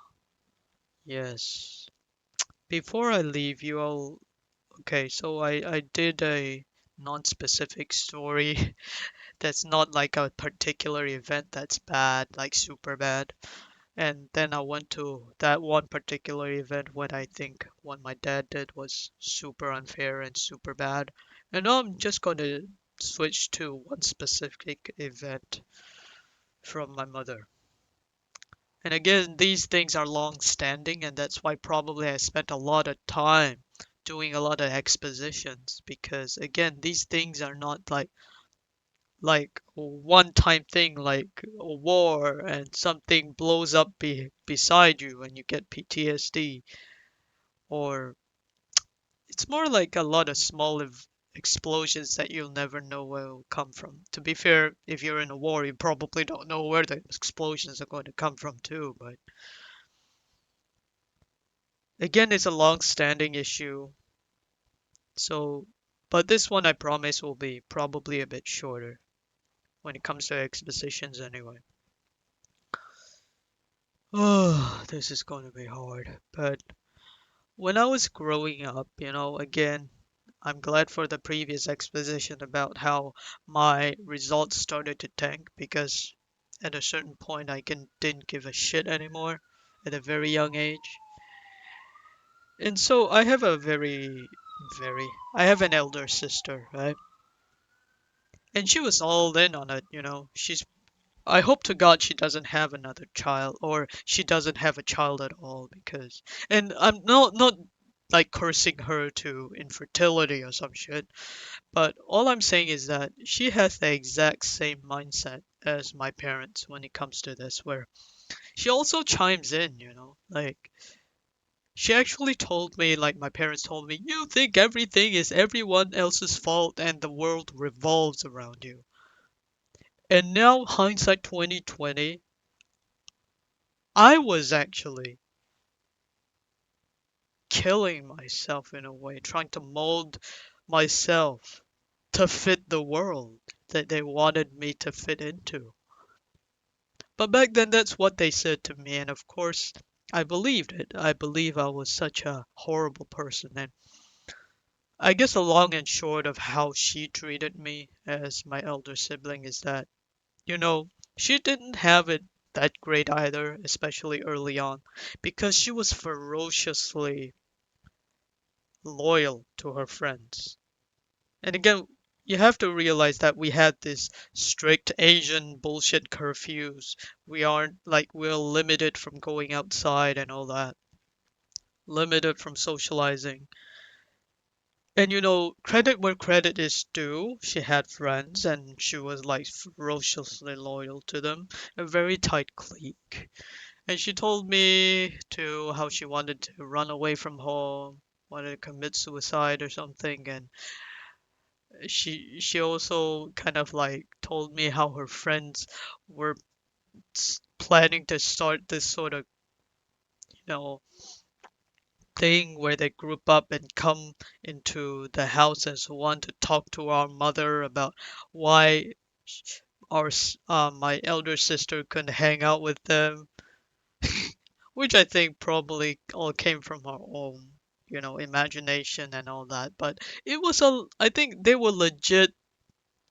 A: yes. Before I leave you all okay, so I did a non-specific story that's not like a particular event that's bad, like super bad. And then I went to that one particular event when I think what my dad did was super unfair and super bad. And now I'm just going to switch to one specific event from my mother. And again, these things are long standing, and that's why probably I spent a lot of time doing a lot of expositions because again, these things are not like a one time thing like a war and something blows up beside you and you get PTSD or it's more like a lot of small explosions that you'll never know where will come from. To be fair, if you're in a war, you probably don't know where the explosions are going to come from too, but again, it's a long-standing issue. So, but this one I promise will be probably a bit shorter when it comes to expositions anyway. Oh, this is going to be hard. But when I was growing up, again, I'm glad for the previous exposition about how my results started to tank because at a certain point didn't give a shit anymore at a very young age. And so I have I have an elder sister, right? And she was all in on it. She's I hope to God she doesn't have another child, or she doesn't have a child at all, because, and I'm not like cursing her to infertility or some shit, but all I'm saying is that she has the exact same mindset as my parents when it comes to this, where she also chimes in, like she actually told me, like my parents told me, you think everything is everyone else's fault and the world revolves around you. And now hindsight 2020, I was actually killing myself in a way, trying to mold myself to fit the world that they wanted me to fit into. But back then, that's what they said to me, and of course, I believed it. I believe I was such a horrible person, and I guess the long and short of how she treated me as my elder sibling is that, you know, she didn't have it that great either, especially early on, because she was ferociously loyal to her friends. And again, you have to realize that we had this strict Asian bullshit curfews. We aren't like we're limited from going outside and all that, limited from socializing. And credit where credit is due. She had friends and she was like ferociously loyal to them, a very tight clique. And she told me to how she wanted to run away from home, wanted to commit suicide or something, and she also kind of like told me how her friends were planning to start this sort of you know thing where they group up and come into the house as one to talk to our mother about why my elder sister couldn't hang out with them, which I think probably all came from her own imagination and all that. But I think they were legit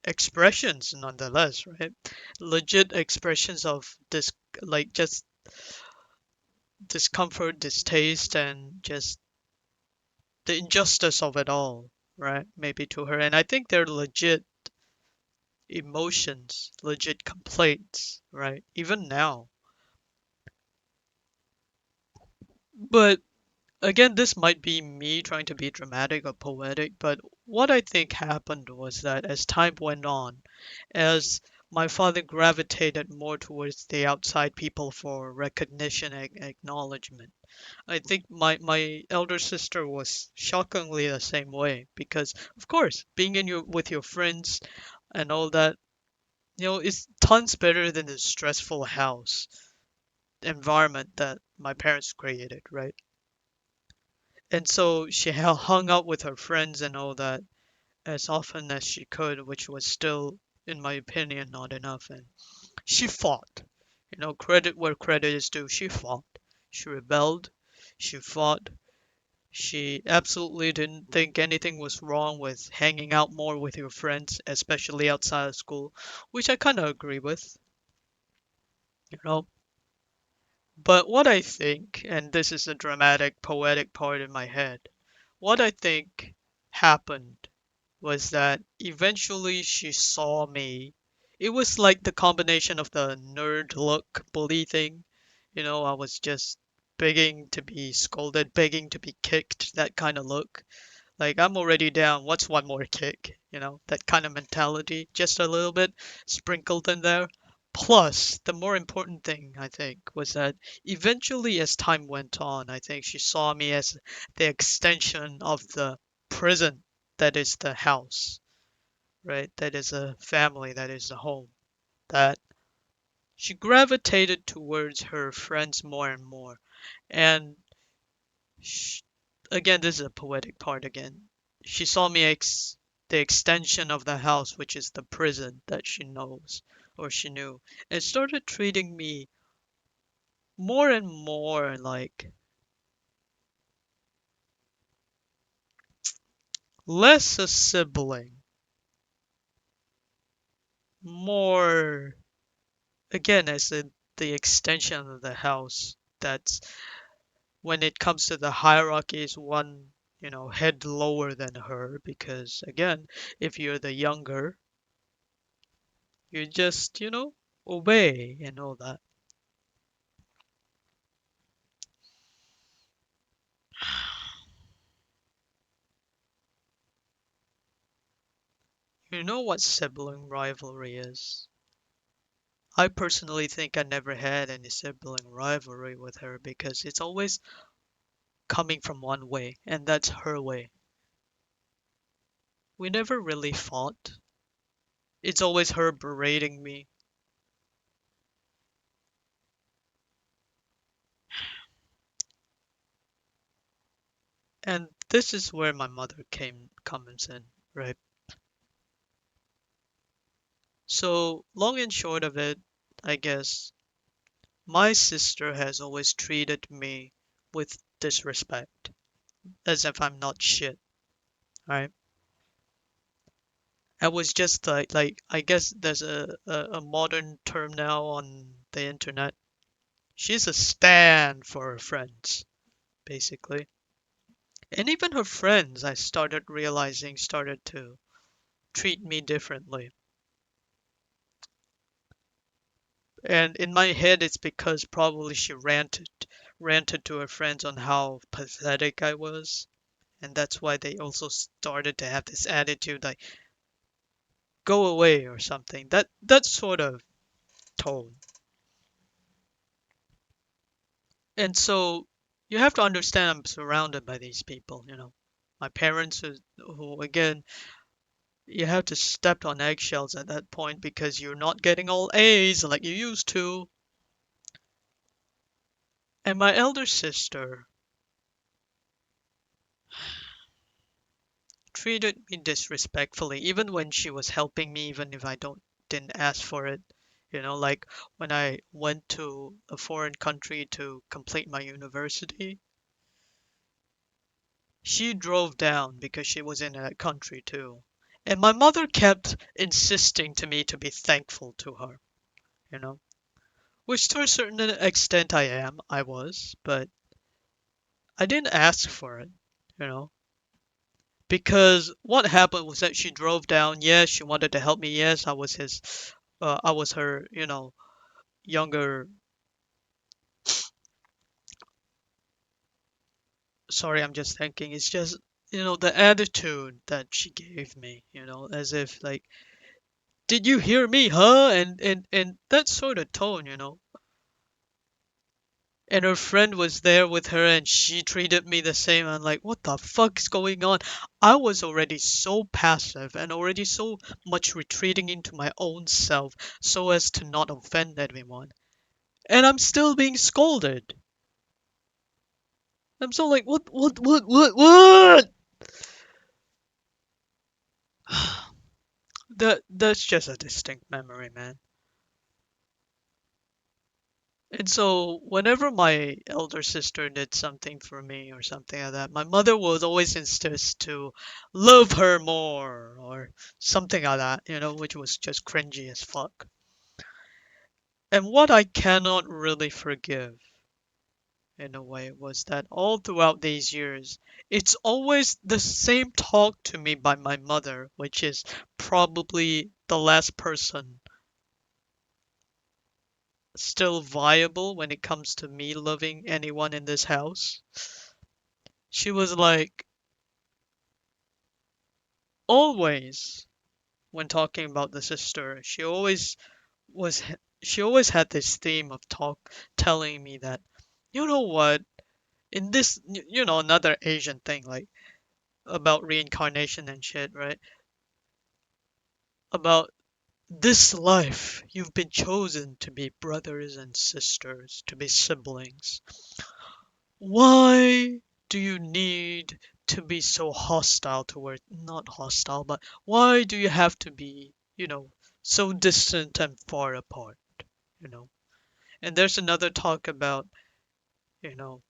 A: expressions nonetheless, right? Legit expressions of like just discomfort, distaste, and just the injustice of it all, right? Maybe to her. And I think they're legit emotions, legit complaints, right? Even now. But again, this might be me trying to be dramatic or poetic, but what I think happened was that as time went on, as my father gravitated more towards the outside people for recognition and acknowledgement, I think my elder sister was shockingly the same way because, of course, being in your with your friends and all that, is tons better than the stressful house environment that my parents created, right? And so she hung out with her friends and all that as often as she could, which was still, in my opinion, not enough. And she fought. Credit where credit is due. She fought. She rebelled. She fought. She absolutely didn't think anything was wrong with hanging out more with your friends, especially outside of school, which I kind of agree with, you know. But what I think, and this is the dramatic, poetic part in my head, what I think happened was that eventually she saw me. It was like the combination of the nerd look bully thing. I was just begging to be scolded, begging to be kicked, that kind of look. Like, I'm already down. What's one more kick? That kind of mentality, just a little bit sprinkled in there. Plus, the more important thing, I think, was that eventually, as time went on, I think she saw me as the extension of the prison that is the house, right? That is a family, that is a home. That she gravitated towards her friends more and more. And sh again, this is a poetic part again. She saw me the extension of the house, which is the prison that she knows or she knew, and started treating me more and more like less a sibling, more again as the extension of the house. That's when it comes to the hierarchy is one, head lower than her because again, if you're the younger, you're just, obey and all that. You know what sibling rivalry is? I personally think I never had any sibling rivalry with her because it's always coming from one way, and that's her way. We never really fought. It's always her berating me. And this is where my mother came comes in, right? So, long and short of it, I guess my sister has always treated me with disrespect, as if I'm not shit, right? I was just like I guess there's a modern term now on the internet. She's a stan for her friends, basically. And even her friends, I started realizing, started to treat me differently. And in my head, it's because probably she ranted to her friends on how pathetic I was. And that's why they also started to have this attitude like, go away or something. That sort of tone. And so you have to understand I'm surrounded by these people, you know. My parents who again, you have to step on eggshells at that point because you're not getting all A's like you used to. And my elder sister treated me disrespectfully, even when she was helping me, even if I didn't ask for it. You know, like when I went to a foreign country to complete my university, she drove down because she was in that country too. And my mother kept insisting to me to be thankful to her, you know, which to a certain extent I was, but I didn't ask for it, you know. Because what happened was that she drove down. Yes, she wanted to help me. Yes, I was her, you know, younger. Sorry, I'm just thinking. It's just, you know, the attitude that she gave me, you know, as if like, did you hear me, huh? And that sort of tone, you know. And her friend was there with her, and she treated me the same. I'm like, what the fuck is going on? I was already so passive and already so much retreating into my own self so as to not offend anyone. And I'm still being scolded. I'm so like, what? That's just a distinct memory, man. And so whenever my elder sister did something for me or something like that, my mother would always insist to love her more or something like that, you know, which was just cringy as fuck. And what I cannot really forgive in a way was that all throughout these years, it's always the same talk to me by my mother, which is probably the last person still viable when it comes to me loving anyone in this house. She was like, always, when talking about the sister, was, she always had this theme of telling me that, you know what, in this, you know, another Asian thing, like, about reincarnation and shit, right? About this life, you've been chosen to be brothers and sisters, to be siblings. Why do you need to be so hostile toward, not hostile, but why do you have to be, you know, so distant and far apart, you know? And there's another talk about, you know,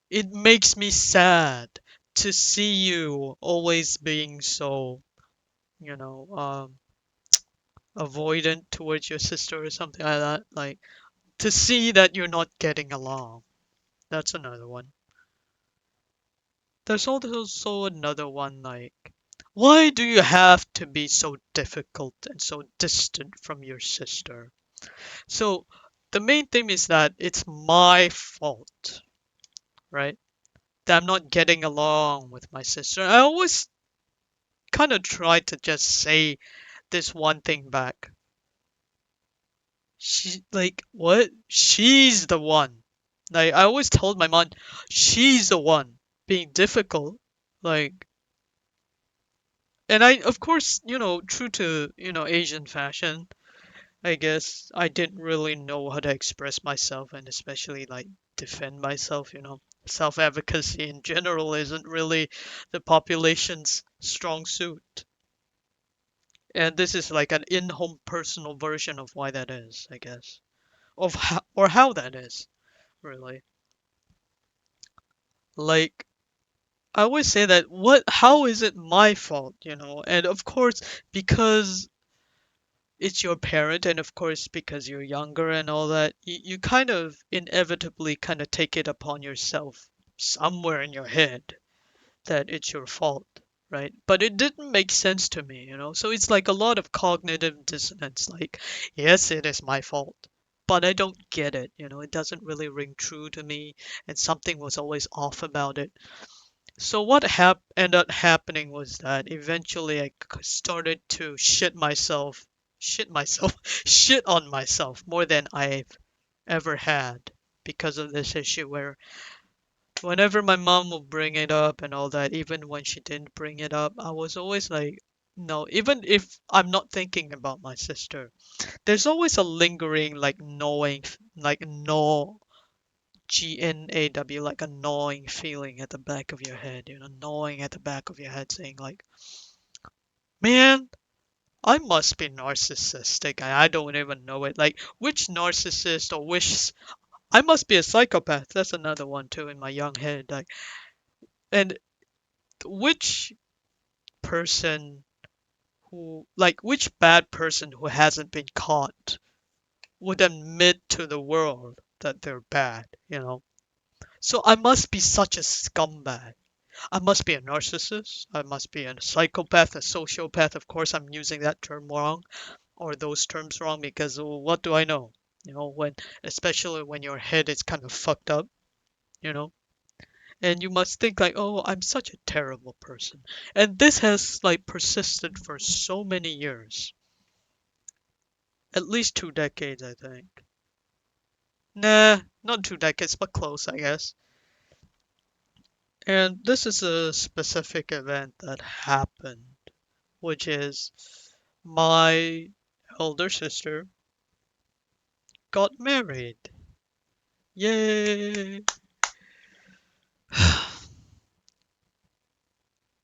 A: it makes me sad to see you always being so, you know, avoidant towards your sister or something like that. Like, to see that you're not getting along. That's another one. There's also another one like, why do you have to be so difficult and so distant from your sister? So the main thing is that it's my fault, right? That I'm not getting along with my sister. I always kind of try to just say this one thing back. She like what? She's the one. Like I always told my mom, she's the one being difficult. Like, and I of course, true to, Asian fashion, I guess I didn't really know how to express myself and especially like defend myself. Self-advocacy in general isn't really the population's strong suit. And this is like an in-home personal version of why that is, I guess. Or how that is, really. Like I always say that how is it my fault? And of course, because it's your parent and of course because you're younger and all that, you kind of inevitably kind of take it upon yourself somewhere in your head that it's your fault, right? But it didn't make sense to me. So it's like a lot of cognitive dissonance. Like, yes, it is my fault, but I don't get it. It doesn't really ring true to me, and something was always off about it. So what ended up happening was that eventually started to shit myself, shit on myself more than I've ever had because of this issue where whenever my mom would bring it up and all that, even when she didn't bring it up, I was always like, no, even if I'm not thinking about my sister, there's always a lingering like gnawing, like GNAW, like a gnawing feeling at the back of your head, gnawing at the back of your head, saying like, man, I must be narcissistic. I don't even know it. Like, which narcissist or which I must be a psychopath. That's another one too in my young head. Like, and which person which bad person who hasn't been caught would admit to the world that they're bad? So I must be such a scumbag. I must be a narcissist. I must be a psychopath, a sociopath. Of course, I'm using that term wrong or those terms wrong because what do I know? Especially when your head is kind of fucked up, you know, and you must think like, oh, I'm such a terrible person. And this has like persisted for so many years, at least 2 decades, I think. Nah, not 2 decades, but close, I guess. And this is a specific event that happened, which is my elder sister got married. Yay!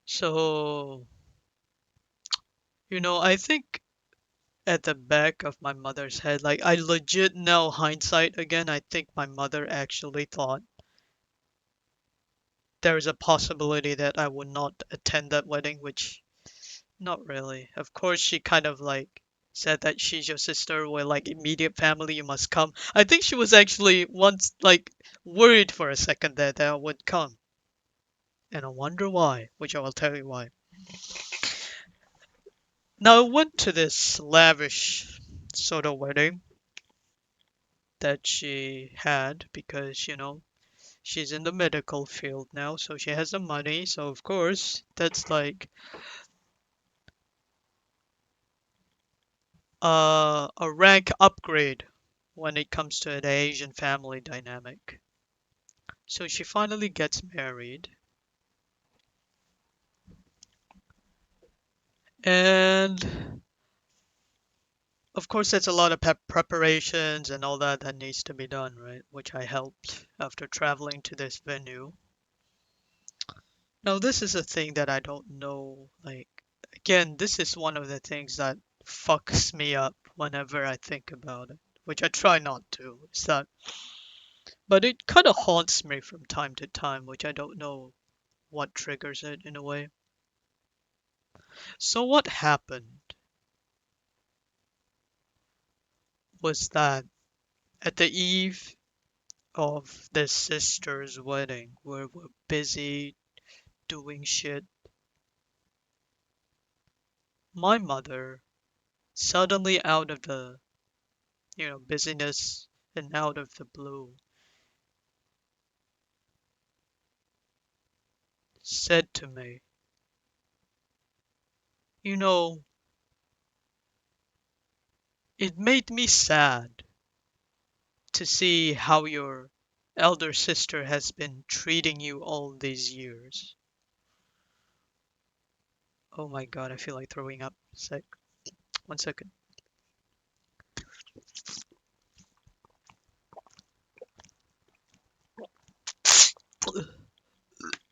A: So, I think at the back of my mother's head, like I legit know hindsight again, I think my mother actually thought there is a possibility that I would not attend that wedding, which not really. Of course, she kind of like said that she's your sister, we're like immediate family, you must come. I think she was actually once like worried for a second that I would come. And I wonder why, which I will tell you why. Now, I went to this lavish sort of wedding that she had because she's in the medical field now, so she has the money. So, of course, that's like a rank upgrade when it comes to the Asian family dynamic. So she finally gets married, and of course, there's a lot of preparations and all that that needs to be done, right? Which I helped after traveling to this venue. Now, this is a thing that I don't know. Like, again, this is one of the things that fucks me up whenever I think about it, which I try not to. But it kind of haunts me from time to time, which I don't know what triggers it in a way. So, what happened was that at the eve of the sister's wedding, where we're busy doing shit, my mother suddenly out of the busyness, and out of the blue, said to me, you know, it made me sad to see how your elder sister has been treating you all these years. Oh my god, I feel like throwing up. Sec, 1 second.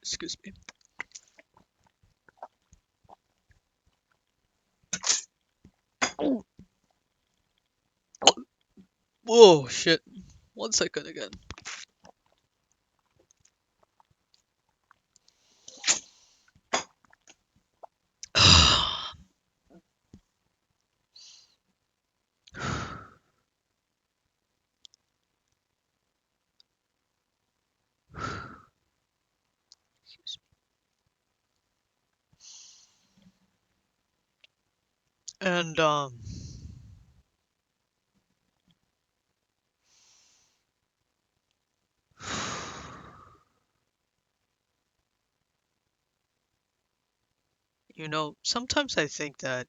A: Excuse me. Whoa, shit. 1 second again. And sometimes I think that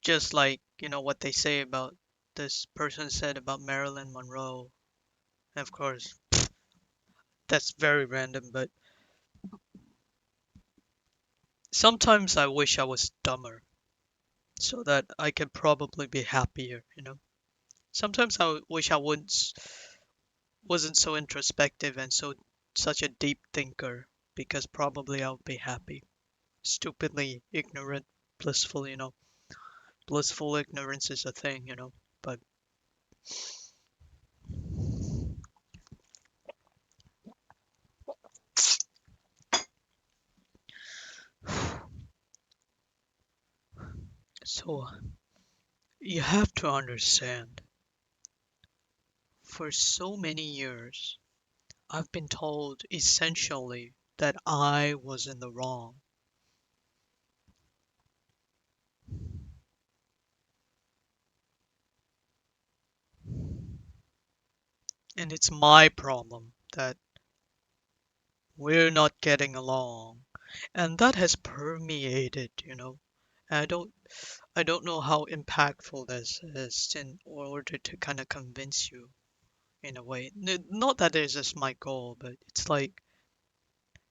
A: just like, what they say about this person said about Marilyn Monroe, and of course, that's very random, but sometimes I wish I was dumber so that I could probably be happier. Sometimes I wish I wasn't so introspective and such a deep thinker because probably I'll be happy. Stupidly ignorant, blissful. Blissful ignorance is a thing. But so you have to understand, for so many years, I've been told essentially that I was in the wrong. And it's my problem that we're not getting along. And that has permeated. I don't I don't know how impactful this is in order to kind of convince you in a way. Not that this is my goal, but it's like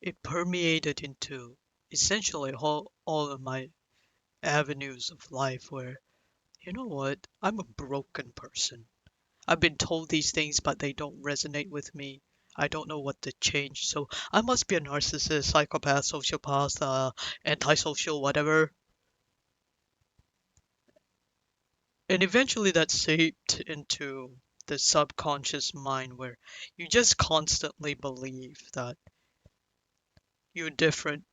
A: it permeated into essentially all of my avenues of life where, you know what, I'm a broken person. I've been told these things, but they don't resonate with me. I don't know what to change. So I must be a narcissist, psychopath, sociopath, antisocial, whatever. And eventually that seeped into the subconscious mind where you just constantly believe that you're different,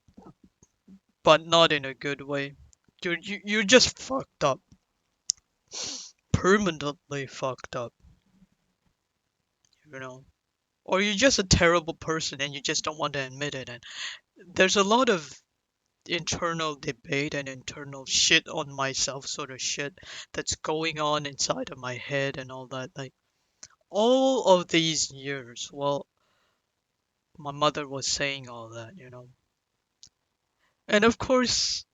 A: but not in a good way. You're just fucked up, permanently fucked up, you know. Or you're just a terrible person and you just don't want to admit it. And there's a lot of internal debate and internal shit on myself sort of shit that's going on inside of my head and all that. Like all of these years, well, my mother was saying all that. And of course,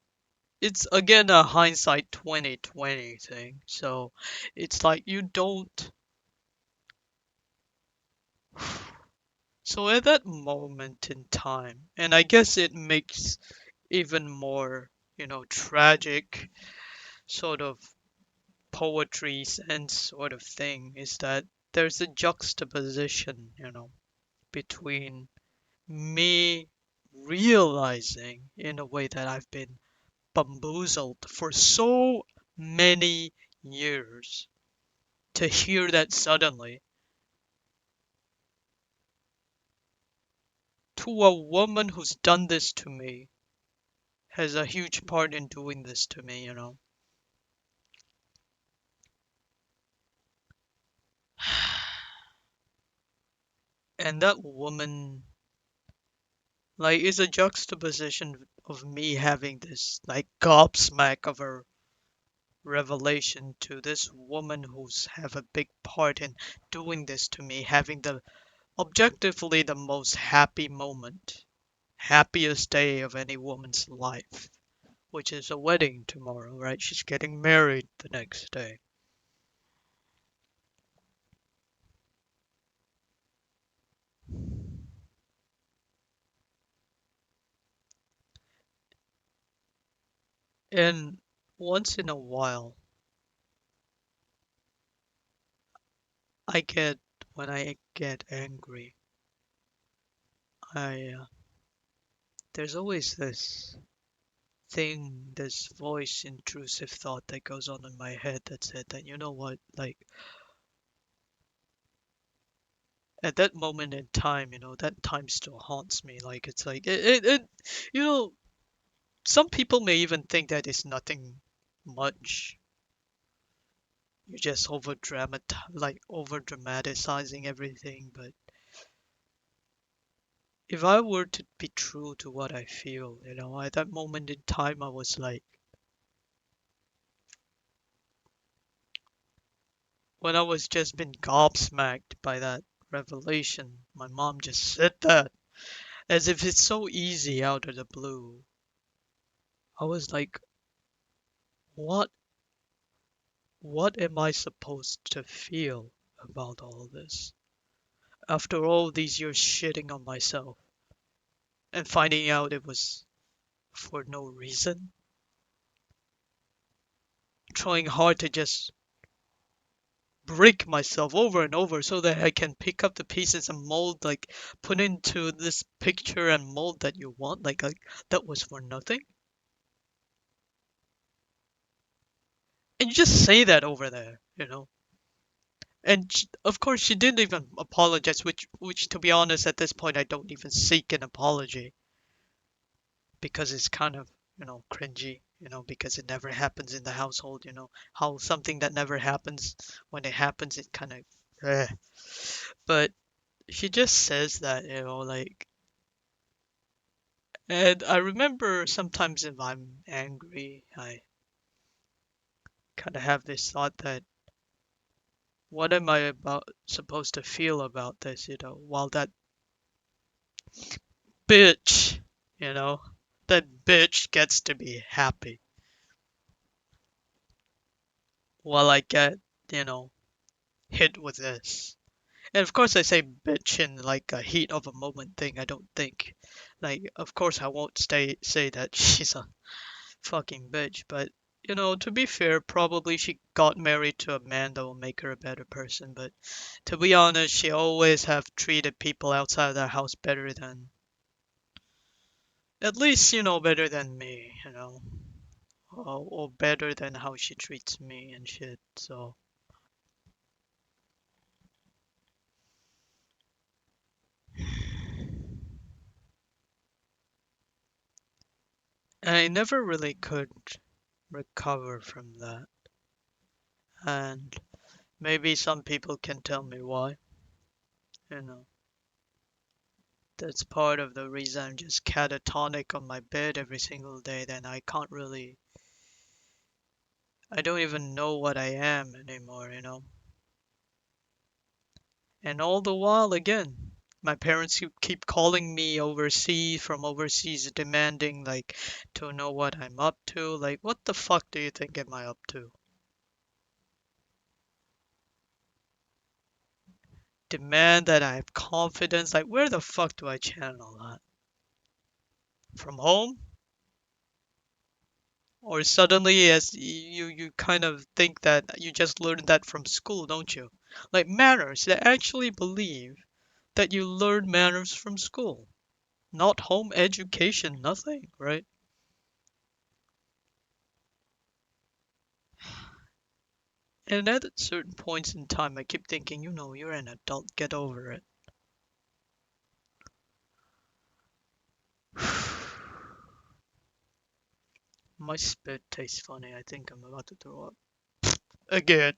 A: it's again a hindsight 2020 thing. So it's like you don't. So at that moment in time, and I guess it makes even more, tragic sort of poetry sense sort of thing is that there's a juxtaposition, between me realizing in a way that I've been bamboozled for so many years to hear that suddenly to a woman who's done this to me has a huge part in doing this to me. And that woman, like, is a juxtaposition of me having this, like, gobsmack of her revelation to this woman who's have a big part in doing this to me, having the objectively the most happy moment, happiest day of any woman's life, which is a wedding tomorrow, right? She's getting married the next day. And once in a while, I get, when I get angry, there's always this thing, this voice, intrusive thought that goes on in my head that said that, you know what, like, at that moment in time, that time still haunts me. Like, it's like, you know, some people may even think that it's nothing much. You're just over dramatizing everything. But if I were to be true to what I feel, at that moment in time, I was like, when I was just been gobsmacked by that revelation, my mom just said that as if it's so easy out of the blue. I was like, what what am I supposed to feel about all this? After all these years shitting on myself and finding out it was for no reason, trying hard to just break myself over and over so that I can pick up the pieces and mold, like put into this picture and mold that you want, like that was for nothing. And you just say that over there. And of course, she didn't even apologize, which, to be honest, at this point, I don't even seek an apology because it's kind of, cringy, because it never happens in the household, how something that never happens, when it happens, it kind of, eh. But she just says that, like, and I remember sometimes if I'm angry, I kind of have this thought that, what am I about supposed to feel about this, while that bitch, you know, that bitch gets to be happy while I get, you know, hit with this. And of course, I say bitch in like a heat of a moment thing. I don't think, like, of course, I won't say that she's a fucking bitch, but to be fair, probably she got married to a man that will make her a better person. But to be honest, she always have treated people outside of their house better than, at least, better than me, or better than how she treats me and shit. So, and I never really could recover from that. And maybe some people can tell me why. You know, that's part of the reason I'm just catatonic on my bed every single day. Then I can't really, I don't even know what I am anymore. And all the while, again, my parents keep calling me overseas, from overseas, demanding, like, to know what I'm up to. Like, what the fuck do you think am I up to? Demand that I have confidence. Like, where the fuck do I channel that? From home? Or suddenly, as you kind of think that you just learned that from school, don't you? Like manners, they actually believe that you learn manners from school, not home education, nothing, right? And at certain points in time, I keep thinking, you're an adult, get over it. My spit tastes funny. I think I'm about to throw up again.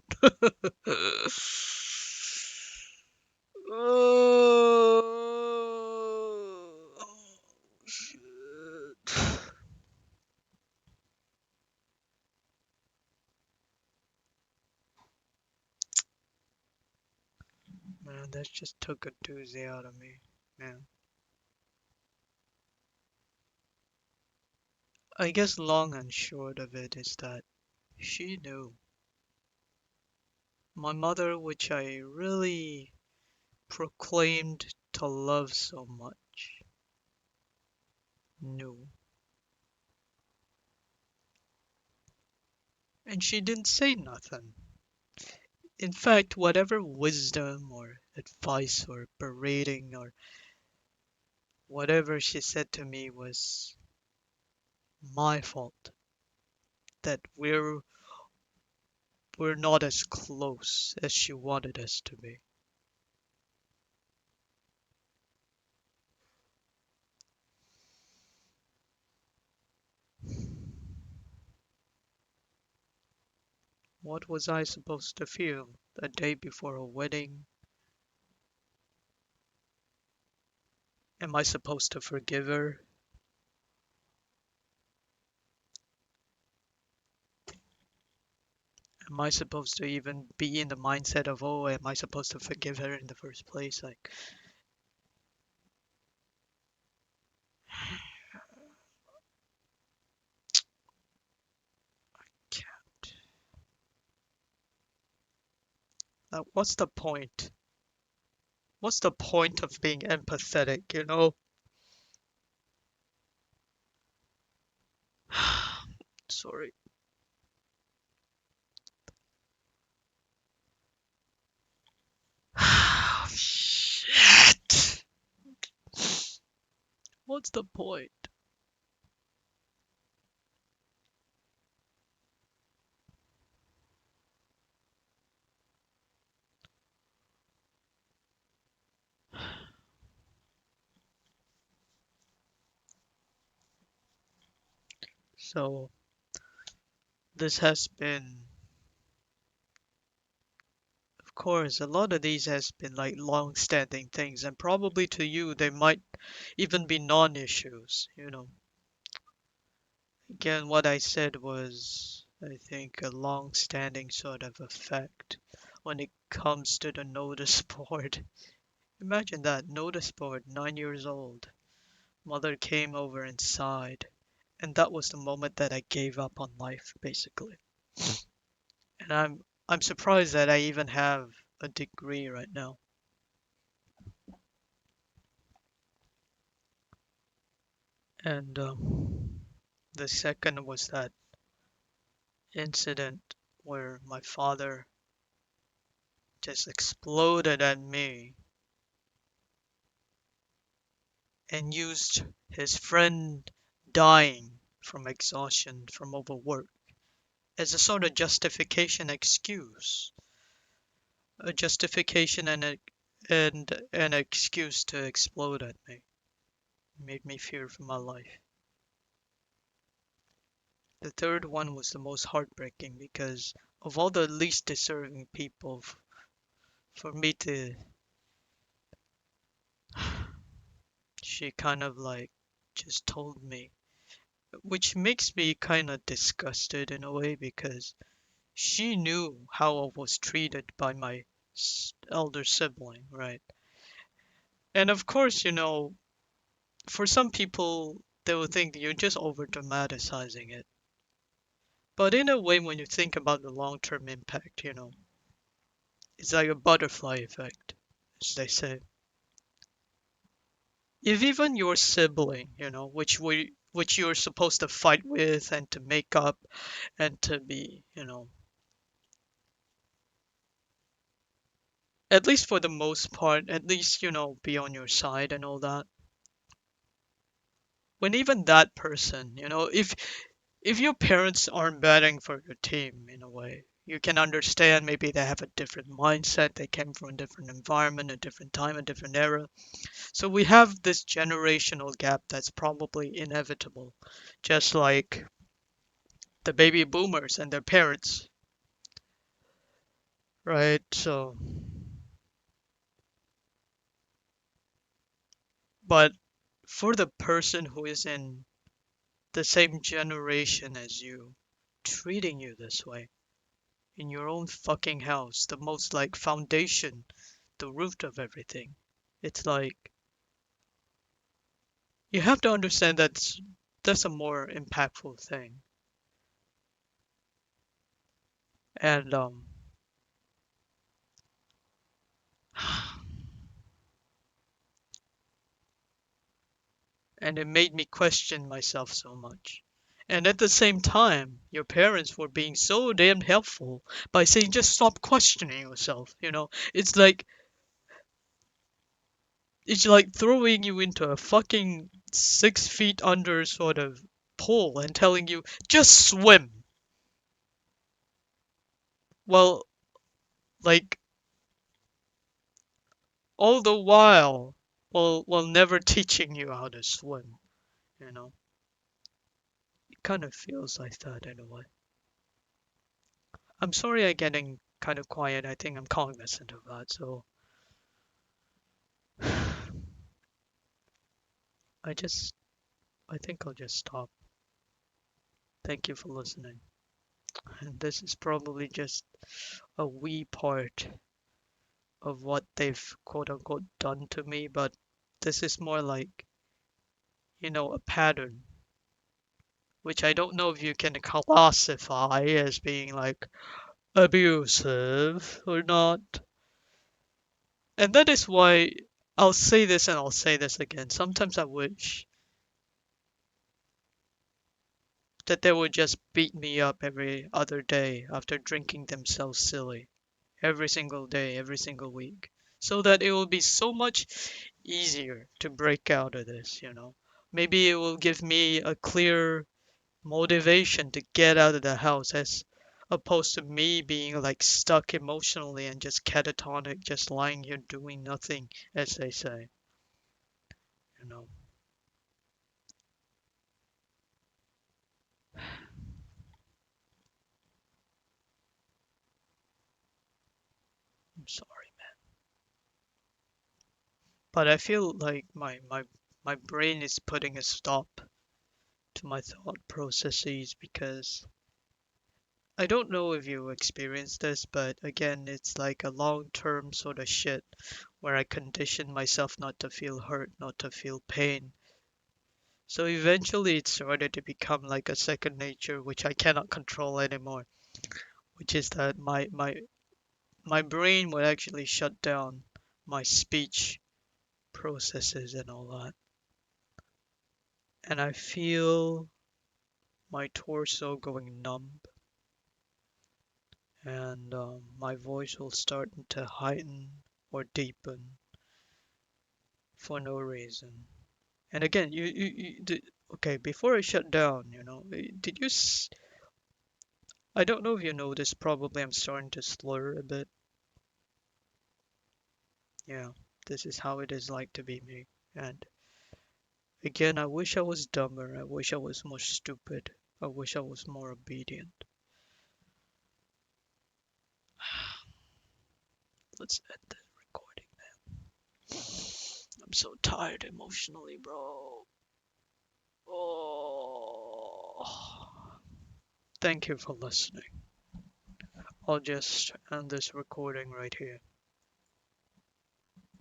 A: Oh, shit. Man, that just took a doozy out of me. Man. I guess long and short of it is that she knew. My mother, which I really proclaimed to love so much, knew. And she didn't say nothing. In fact, whatever wisdom or advice or berating or whatever she said to me was my fault. That we're not as close as she wanted us to be. What was I supposed to feel a day before a wedding? Am I supposed to forgive her? Am I supposed to even be in the mindset of, oh, am I supposed to forgive her in the first place? Like, can't. What's the point? What's the point of being empathetic, you know? Sorry. Shit. What's the point? So, this has been, of course, a lot of these has been like long-standing things, and probably to you, they might even be non-issues, you know. Again, what I said was, I think, a long-standing sort of effect when it comes to the notice board. Imagine that, notice board, 9 years old. Mother came over and sighed, and that was the moment that I gave up on life, basically. And I'm surprised that I even have a degree right now. And the second was that incident where my father just exploded at me and used his friend dying from exhaustion from overwork as a sort of justification excuse, a justification and an excuse to explode at me. It made me fear for my life. The third one was the most heartbreaking because of all the least deserving people for me to, she kind of like just told me, which makes me kind of disgusted in a way because she knew how I was treated by my elder sibling, right? And of course, you know, for some people, they will think you're just over dramatizing it. But in a way, when you think about the long term impact, you know, it's like a butterfly effect, as they say. If even your sibling, you know, which you're supposed to fight with and to make up and to be, you know, at least for the most part, at least, you know, be on your side and all that. When even that person, you know, if your parents aren't betting for your team in a way, you can understand maybe they have a different mindset, they came from a different environment, a different time, a different era. So we have this generational gap that's probably inevitable, just like the baby boomers and their parents, right? So, but for the person who is in the same generation as you, treating you this way in your own fucking house, the most like foundation, the root of everything. It's like you have to understand that's a more impactful thing. And and it made me question myself so much. And at the same time, your parents were being so damn helpful by saying just stop questioning yourself, you know? It's like throwing you into a fucking 6 feet under sort of pool and telling you just swim. Well, like all the while never teaching you how to swim, you know? It kind of feels like that in a way. I'm sorry I'm getting kind of quiet. I think I'm cognizant of that. So I just, I think I'll just stop. Thank you for listening. And this is probably just a wee part of what they've quote unquote done to me, but this is more like, a pattern, which I don't know if you can classify as being like abusive or not. And that is why I'll say this and I'll say this again. Sometimes I wish that they would just beat me up every other day after drinking themselves silly. Every single day, every single week. So that it will be so much easier to break out of this. Maybe it will give me a clear motivation to get out of the house as opposed to me being like stuck emotionally and just catatonic, just lying here doing nothing, as they say. You know, I'm sorry. But I feel like my brain is putting a stop to my thought processes because I don't know if you experienced this, but again, it's like a long-term sort of shit where I condition myself not to feel hurt, not to feel pain. So eventually it started to become like a second nature, which I cannot control anymore, which is that my brain would actually shut down my speech processes and all that. And I feel my torso going numb and my voice will start to heighten or deepen for no reason. And again, you did, okay, before I shut down, did I don't know if you noticed, probably I'm starting to slur a bit. Yeah, this is how it is like to be me. And again, I wish I was dumber. I wish I was more stupid. I wish I was more obedient. Let's end the recording. I'm so tired emotionally, bro. Oh. Thank you for listening. I'll just end this recording right here.